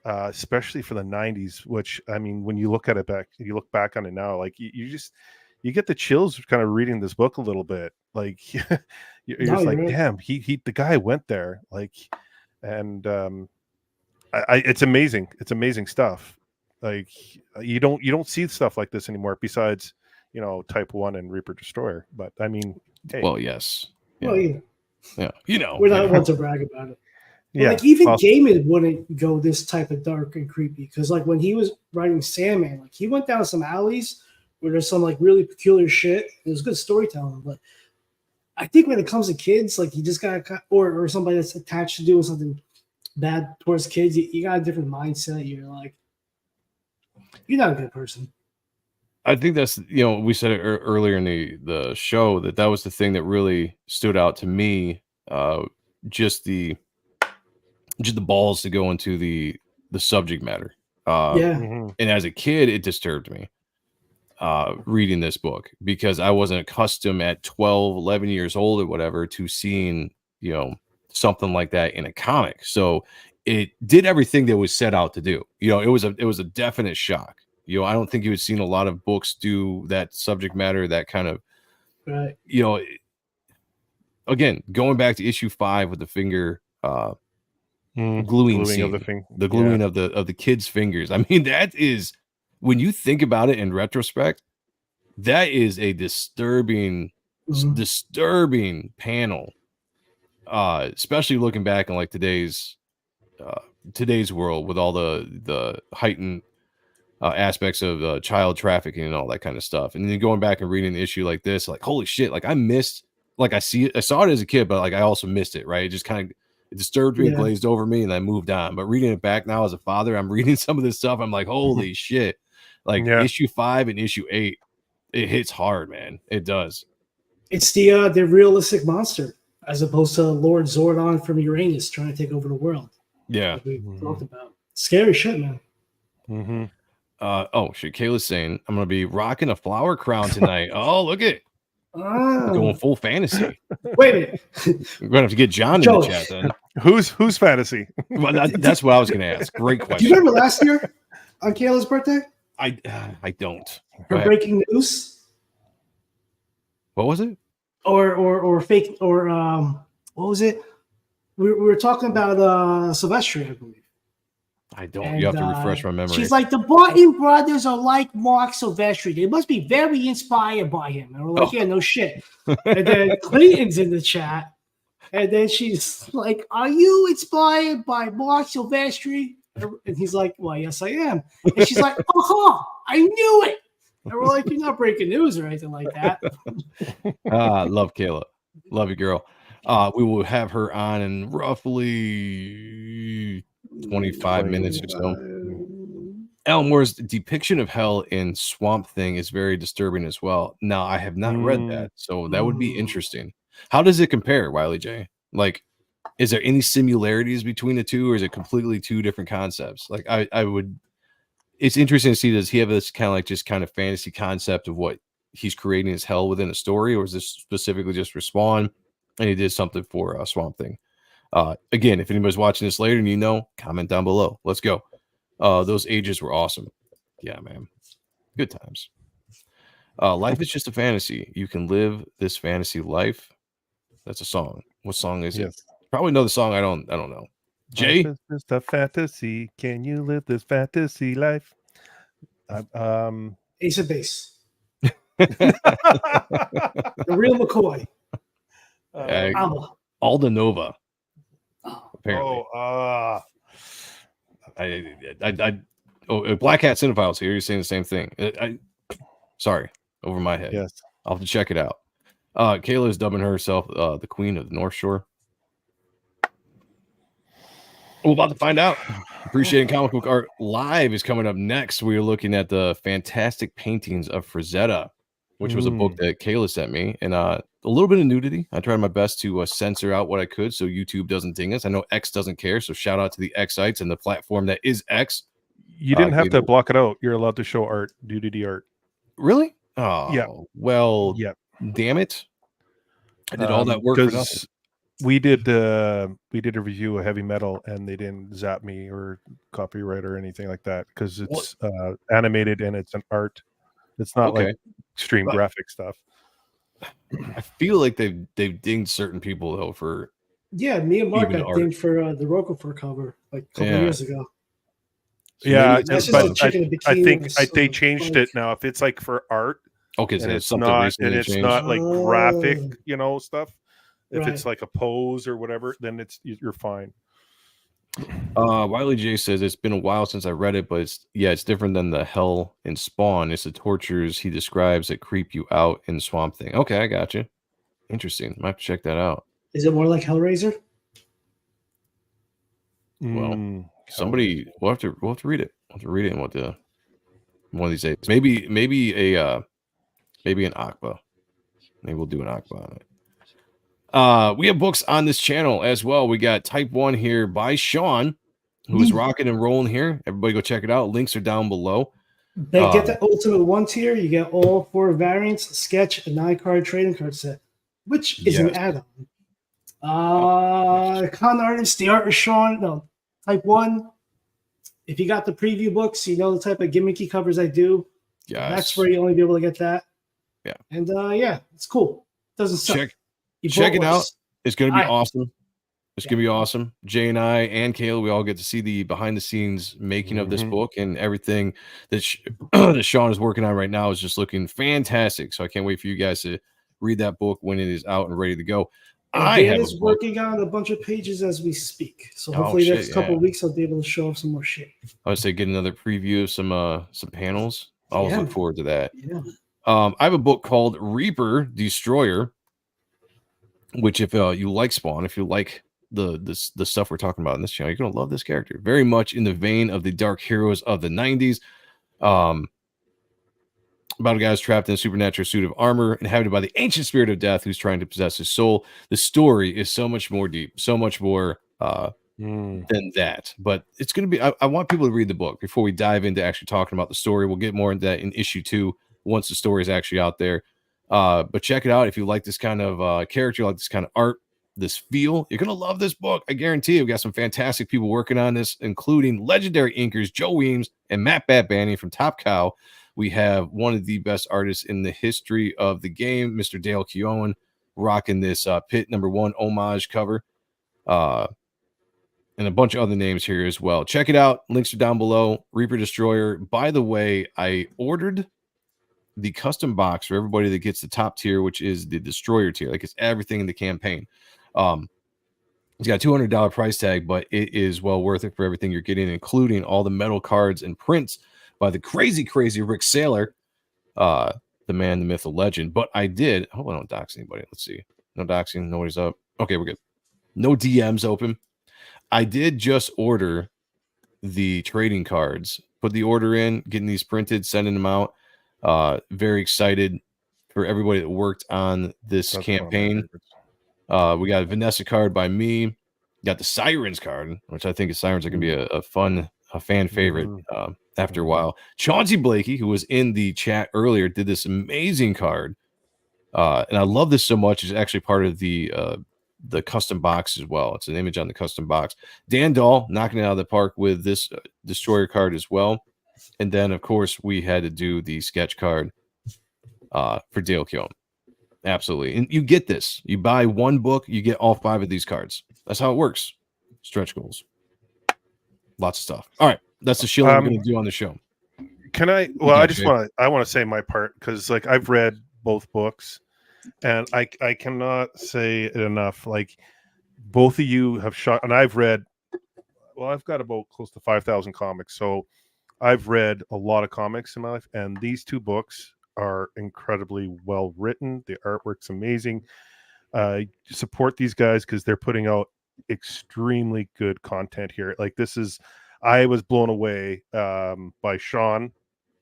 Especially for the 90s, which, I mean, when you look back on it now, like you get the chills kind of reading this book a little bit. Like you're just like, damn, the guy went there. Like, and it's amazing. It's amazing stuff. Like you don't see stuff like this anymore besides, Type 1 and Reaper Destroyer. But I mean, hey. Well, yes. Well, yeah. We're not one to brag about it. But Yeah, like even Gaiman wouldn't go this type of dark and creepy, because like when he was writing Sandman, like he went down some alleys where there's some like really peculiar shit. It was good storytelling, but I think when it comes to kids, like you just got or somebody that's attached to doing something bad towards kids, you got a different mindset. You're like, you're not a good person. I think that's, we said it earlier in the show that was the thing that really stood out to me. Just the balls to go into the subject matter. And as a kid, it disturbed me reading this book, because I wasn't accustomed at 12, 11 years old or whatever to seeing, something like that in a comic. So it did everything that was set out to do. It was a definite shock. I don't think you had seen a lot of books do that subject matter, that kind of, right. Again, going back to issue 5 with the finger, gluing scene, of the thing, the gluing of the kids' fingers. I mean, that is, when you think about it in retrospect, that is a disturbing panel. Especially looking back in like today's world with all the heightened aspects of child trafficking and all that kind of stuff. And then going back and reading the issue like this, like, holy shit, like I missed, like I saw it as a kid, but like I also missed it, right? It just kind of, it disturbed me, glazed over me, and I moved on. But reading it back now as a father, I'm reading some of this stuff, I'm like, holy shit. Like issue 5 and issue 8, it hits hard, man. It does. It's the realistic monster, as opposed to Lord Zordon from Uranus trying to take over the world. Yeah. Like we talked about. Scary shit, man. Oh shit, Kayla's saying I'm gonna be rocking a flower crown tonight. Oh, look at it. Going full fantasy. Wait a minute. We're gonna have to get John in the chat then. Who's fantasy? Well, that's what I was gonna ask. Great question. Do you remember last year on Kayla's birthday? I don't. Her breaking news. What was it? Or fake or what was it? We were talking about Silvestri, I believe. I don't. You have to refresh my memory. She's like, the Barton brothers are like Mark Silvestri. They must be very inspired by him. And we're like, yeah, no shit. And then Clayton's in the chat. And then she's like, are you inspired by Mark Silvestri? And he's like, well, yes, I am. And she's like, I knew it. And we're like, you're not breaking news or anything like that. Love Kayla. Love you, girl. We will have her on in roughly 25 minutes or so. Alan Moore's depiction of hell in Swamp Thing is very disturbing as well. Now, I have not read that, so that would be interesting. How does it compare, Wiley J? Like, is there any similarities between the two, or is it completely two different concepts? Like, I would. It's interesting to see, does he have this kind of fantasy concept of what he's creating as hell within a story, or is this specifically just for Spawn, and he did something for Swamp Thing? Again, if anybody's watching this later and you know, comment down below. Let's go. Those ages were awesome. Yeah, man. Good times. Life is just a fantasy. You can live this fantasy life. That's a song. What song is it? Probably another song. I don't know. Jay? Life is just a fantasy. Can you live this fantasy life? Ace of Base. The real McCoy. Aldanova. Apparently. Black Hat Cinephiles here. You're saying the same thing. Sorry, over my head. Yes. I'll have to check it out. Kayla is dubbing herself the Queen of the North Shore. We're about to find out. Appreciating Comic Book Art Live is coming up next. We are looking at the fantastic paintings of Frazetta, which was a book that Kayla sent me, and a little bit of nudity. I tried my best to censor out what I could so YouTube doesn't ding us. I know X doesn't care, so shout out to the Xites and the platform that is X. You didn't have to block it out. You're allowed to show art, nudity art. Really? Oh, yeah. Well, yeah. Damn it! I did all that work for nothing. We did a review of heavy metal, and they didn't zap me or copyright or anything like that because it's animated and it's an art. It's not like extreme graphic stuff. I feel like they've dinged certain people though for me and Mark got dinged for the Roquefort cover like a couple years ago. So I think they changed it now. If it's like for art, so it's not like graphic, stuff. If it's like a pose or whatever, then you're fine. Wiley J says it's been a while since I read it, but it's different than the hell in Spawn. It's the tortures he describes that creep you out in Swamp Thing. Okay, I got you. Interesting. I have to check that out. Is it more like Hellraiser? Well, somebody we'll have to read it. We'll have to read it in one of these days. Maybe an Akba. Maybe we'll do an Akba on it. We have books on this channel as well. We got Type 1 here by Sean, who is rocking and rolling here. Everybody go check it out. Links are down below. Get the Ultimate 1 tier. You get all 4 variants, a sketch, a 9-card trading card set, which is an add-on. Con Artist, the art of Sean. No, Type 1. If you got the preview books, you know the type of gimmicky covers I do. Yeah, that's where you only be able to get that. Yeah. And it's cool. Doesn't suck. Check it out. It's going to be awesome. It's going to be awesome. Jay and I and Kayla, we all get to see the behind-the-scenes making of this book, and everything that that Sean is working on right now is just looking fantastic. So I can't wait for you guys to read that book when it is out and ready to go. Dan is working on a bunch of pages as we speak. So hopefully next couple of weeks I'll be able to show off some more shit. I would say get another preview of some panels. I always look forward to that. Yeah. I have a book called Reaper Destroyer, which if you like Spawn, if you like the stuff we're talking about in this channel, you're gonna love this character. Very much in the vein of the dark heroes of the 90s. About a guy who's trapped in a supernatural suit of armor, inhabited by the ancient spirit of death, who's trying to possess his soul. The story is so much more deep, so much more than that. But it's gonna be. I want people to read the book before we dive into actually talking about the story. We'll get more into that in issue 2 once the story is actually out there. But check it out if you like this kind of character, like this kind of art, this feel. You're gonna love this book. I guarantee you. We've got some fantastic people working on this, including legendary inkers Joe Weems and Matt Batbanning from Top Cow. We have one of the best artists in the history of the game, Mr. Dale Keown, rocking this Pit #1 homage cover, and a bunch of other names here as well. Check it out. Links are down below. Reaper Destroyer. By the way, I ordered the custom box for everybody that gets the top tier, which is the Destroyer tier. Like, it's everything in the campaign. It's got a $200 price tag, but it is well worth it for everything you're getting, including all the metal cards and prints by the crazy Rick Saylor, the man, the myth, the legend. But I did. I hope I don't dox anybody. Let's see. No doxing. Nobody's up. Okay, we're good. No DMs open. I did just order the trading cards put the order in, getting these printed, sending them out. Very excited for everybody that worked on this campaign. We got a Vanessa card by me. Got the Sirens card, which I think Sirens are going to be a fun, fan favorite after a while. Chauncey Blakey, who was in the chat earlier, did this amazing card. And I love this so much. It's actually part of the custom box as well. It's an image on the custom box. Dan Dahl knocking it out of the park with this Destroyer card as well. And then, of course, we had to do the sketch card for Dale Keown. Absolutely. And you get this. You buy one book, you get all 5 of these cards. That's how it works. Stretch goals. Lots of stuff. All right. That's the shilling we're going to do on the show. Can I? Well, I want to say my part, because like I've read both books, and I cannot say it enough. Like, both of you have shot, and I've read. Well, I've got about close to 5,000 comics, so I've read a lot of comics in my life, and these 2 books are incredibly well written. The artwork's amazing. Support these guys because they're putting out extremely good content here. Like, I was blown away by Sean,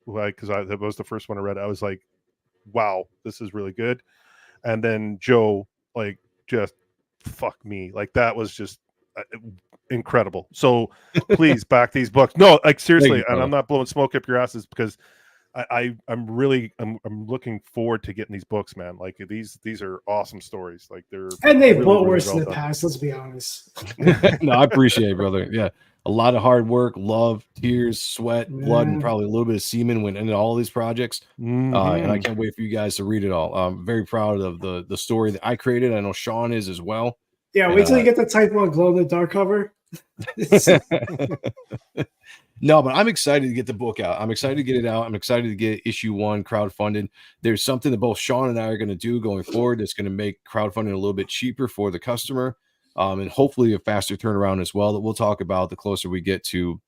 because that was the first one I read. I was like, wow, this is really good. And then Joe, like, just fuck me. Like, that was just incredible. So please back these books. No, like, seriously, and I'm not blowing smoke up your asses, because I'm looking forward to getting these books, man. Like, these are awesome stories. Like, they've really, bought worse in the past, let's be honest. No, I appreciate it, brother. Yeah. A lot of hard work, love, tears, sweat, blood, and probably a little bit of semen went into all these projects. And I can't wait for you guys to read it all. I'm very proud of the story that I created. I know Sean is as well. Yeah, wait till you get the Type 1 glow in the dark cover. No, but I'm excited to get the book out. I'm excited to get it out. I'm excited to get issue 1 crowdfunded. There's something that both Sean and I are going to do going forward that's going to make crowdfunding a little bit cheaper for the customer, and hopefully a faster turnaround as well, that we'll talk about the closer we get to,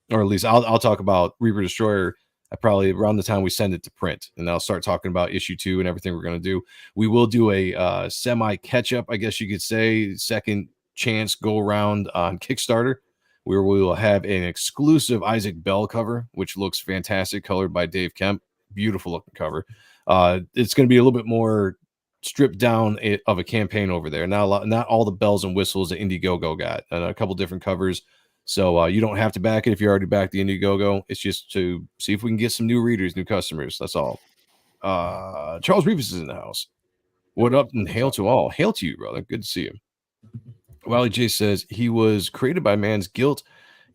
or at least I'll talk about Reaper Destroyer probably around the time we send it to print, and I'll start talking about issue 2 and everything we're going to do. We will do a semi catch-up, I guess you could say, second chance go around on Kickstarter, where we will have an exclusive Isaac Bell cover, which looks fantastic, colored by Dave Kemp. Beautiful looking cover. It's going to be a little bit more stripped down of a campaign over there. Not all the bells and whistles that Indiegogo got, and a couple different covers. So you don't have to back it if you already backed the Indiegogo. It's just to see if we can get some new readers, new customers. That's all. Charles Reeves is in the house. What up, and hail to all. Hail to you, brother. Good to see you. Wally J says he was created by man's guilt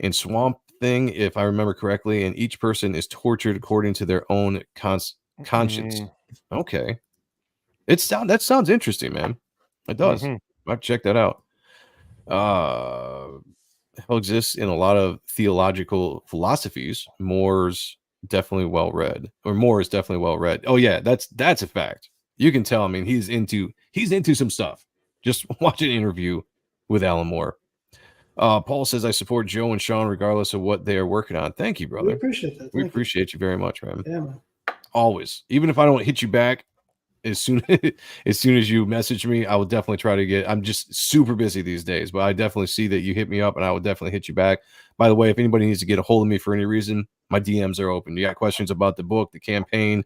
and Swamp Thing, if I remember correctly, and each person is tortured according to their own conscience. Okay. That sounds interesting, man. It does. I've checked that out. Hell exists in a lot of theological philosophies. Moore's definitely well read, or Moore is definitely well read. Oh yeah, that's a fact. You can tell. I mean, he's into some stuff. Just watch an interview with Alan Moore. Paul says, I support Joe and Sean regardless of what they are working on. Thank you, brother. We appreciate that. We appreciate you very much, man. Yeah, man. Always. Even if I don't hit you back as soon as you message me, I will definitely try to get. I'm just super busy these days, but I definitely see that you hit me up, and I will definitely hit you back. By the way, if anybody needs to get a hold of me for any reason, my DMs are open. You got questions about the book, the campaign,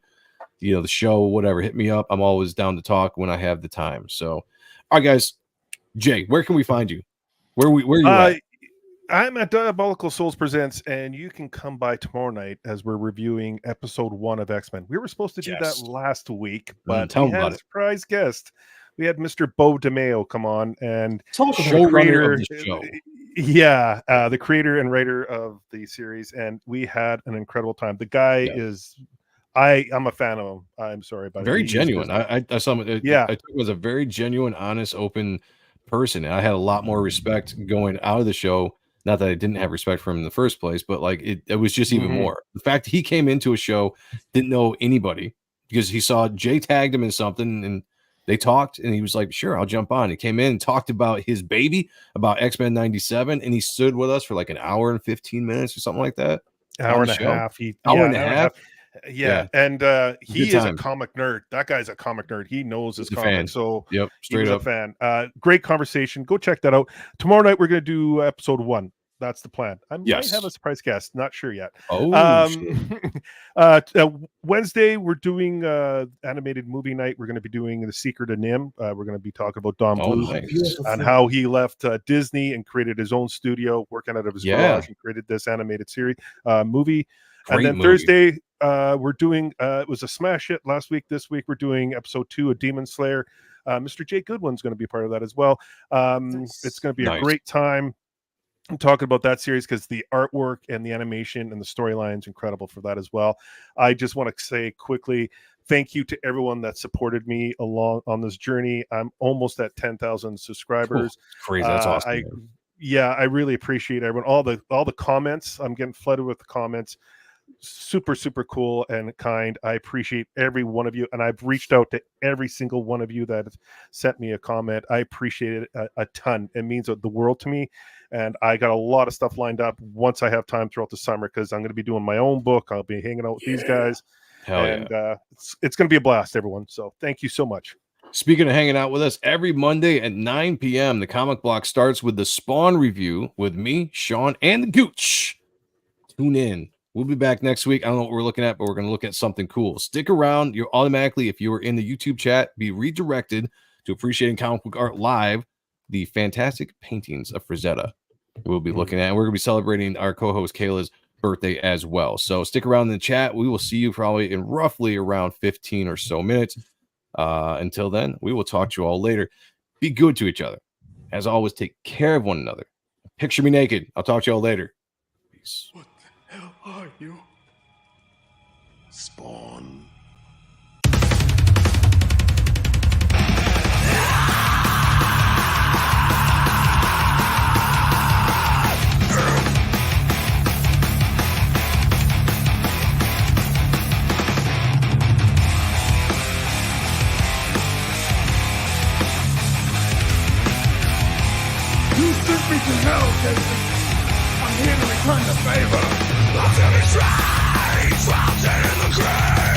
the show, whatever, hit me up. I'm always down to talk when I have the time. So, all right, guys. Jay, where can we find you? Where are you at? I'm at Diabolical Souls Presents, and you can come by tomorrow night as we're reviewing episode 1 of X-Men. We were supposed to do that last week, but we had a surprise guest. We had Mr. Bo DeMeo come on, and showrunner of the show. Yeah, the creator and writer of the series, and we had an incredible time. The guy is... I'm a fan of him. I'm sorry about it. Very genuine. I saw him. I think it was a very genuine, honest, open person. And I had a lot more respect going out of the show. Not that I didn't have respect for him in the first place, but like it was just even more. The fact that he came into a show, didn't know anybody, because he saw Jay tagged him in something and they talked, and he was like, sure, I'll jump on. He came in and talked about his baby, about X-Men 97, and he stood with us for like an hour and 15 minutes or something like that. Hour and a half. Hour and a half. Yeah, and he is a comic nerd. That guy's a comic nerd. He knows his comics. So straight up a fan. Great conversation. Go check that out. Tomorrow night we're going to do episode 1. That's the plan. I Yes. might have a surprise guest. Not sure yet. Oh, shit. Wednesday, we're doing animated movie night. We're going to be doing The Secret of Nim. We're going to be talking about Don Oh, Bluth nice. and how he left Disney and created his own studio, working out of his garage, and created this animated series movie. Great and then movie. Thursday, we're doing it was a smash hit last week. This week, we're doing episode 2 of Demon Slayer. Mr. Jay Goodwin's going to be part of that as well. It's going to be a great time. I'm talking about that series because the artwork and the animation and the storyline is incredible for that as well. I just want to say quickly, thank you to everyone that supported me along on this journey. I'm almost at 10,000 subscribers. Crazy. That's awesome. I really appreciate everyone. All the comments. I'm getting flooded with the comments. Super, super cool and kind. I appreciate every one of you, and I've reached out to every single one of you that have sent me a comment. I appreciate it a ton. It means the world to me, and I got a lot of stuff lined up once I have time throughout the summer, because I'm going to be doing my own book. I'll be hanging out with these guys. It's going to be a blast, everyone. So thank you so much. Speaking of hanging out with us, every Monday at 9 p.m., the Comic Block starts with the Spawn review with me, Sean, and the Gooch. Tune in. We'll be back next week. I don't know what we're looking at, but we're going to look at something cool. Stick around. You're automatically, if you were in the YouTube chat, be redirected to Appreciating Comic Book Art Live, the fantastic paintings of Frazetta we'll be looking at. We're going to be celebrating our co-host Kayla's birthday as well. So stick around in the chat. We will see you probably in roughly around 15 or so minutes. Until then, we will talk to you all later. Be good to each other. As always, take care of one another. Picture me naked. I'll talk to you all later. Peace. What the hell are you? Spawn. You sent me to hell, David. I'm here to return the favor. Until it's right, dropped in the grave.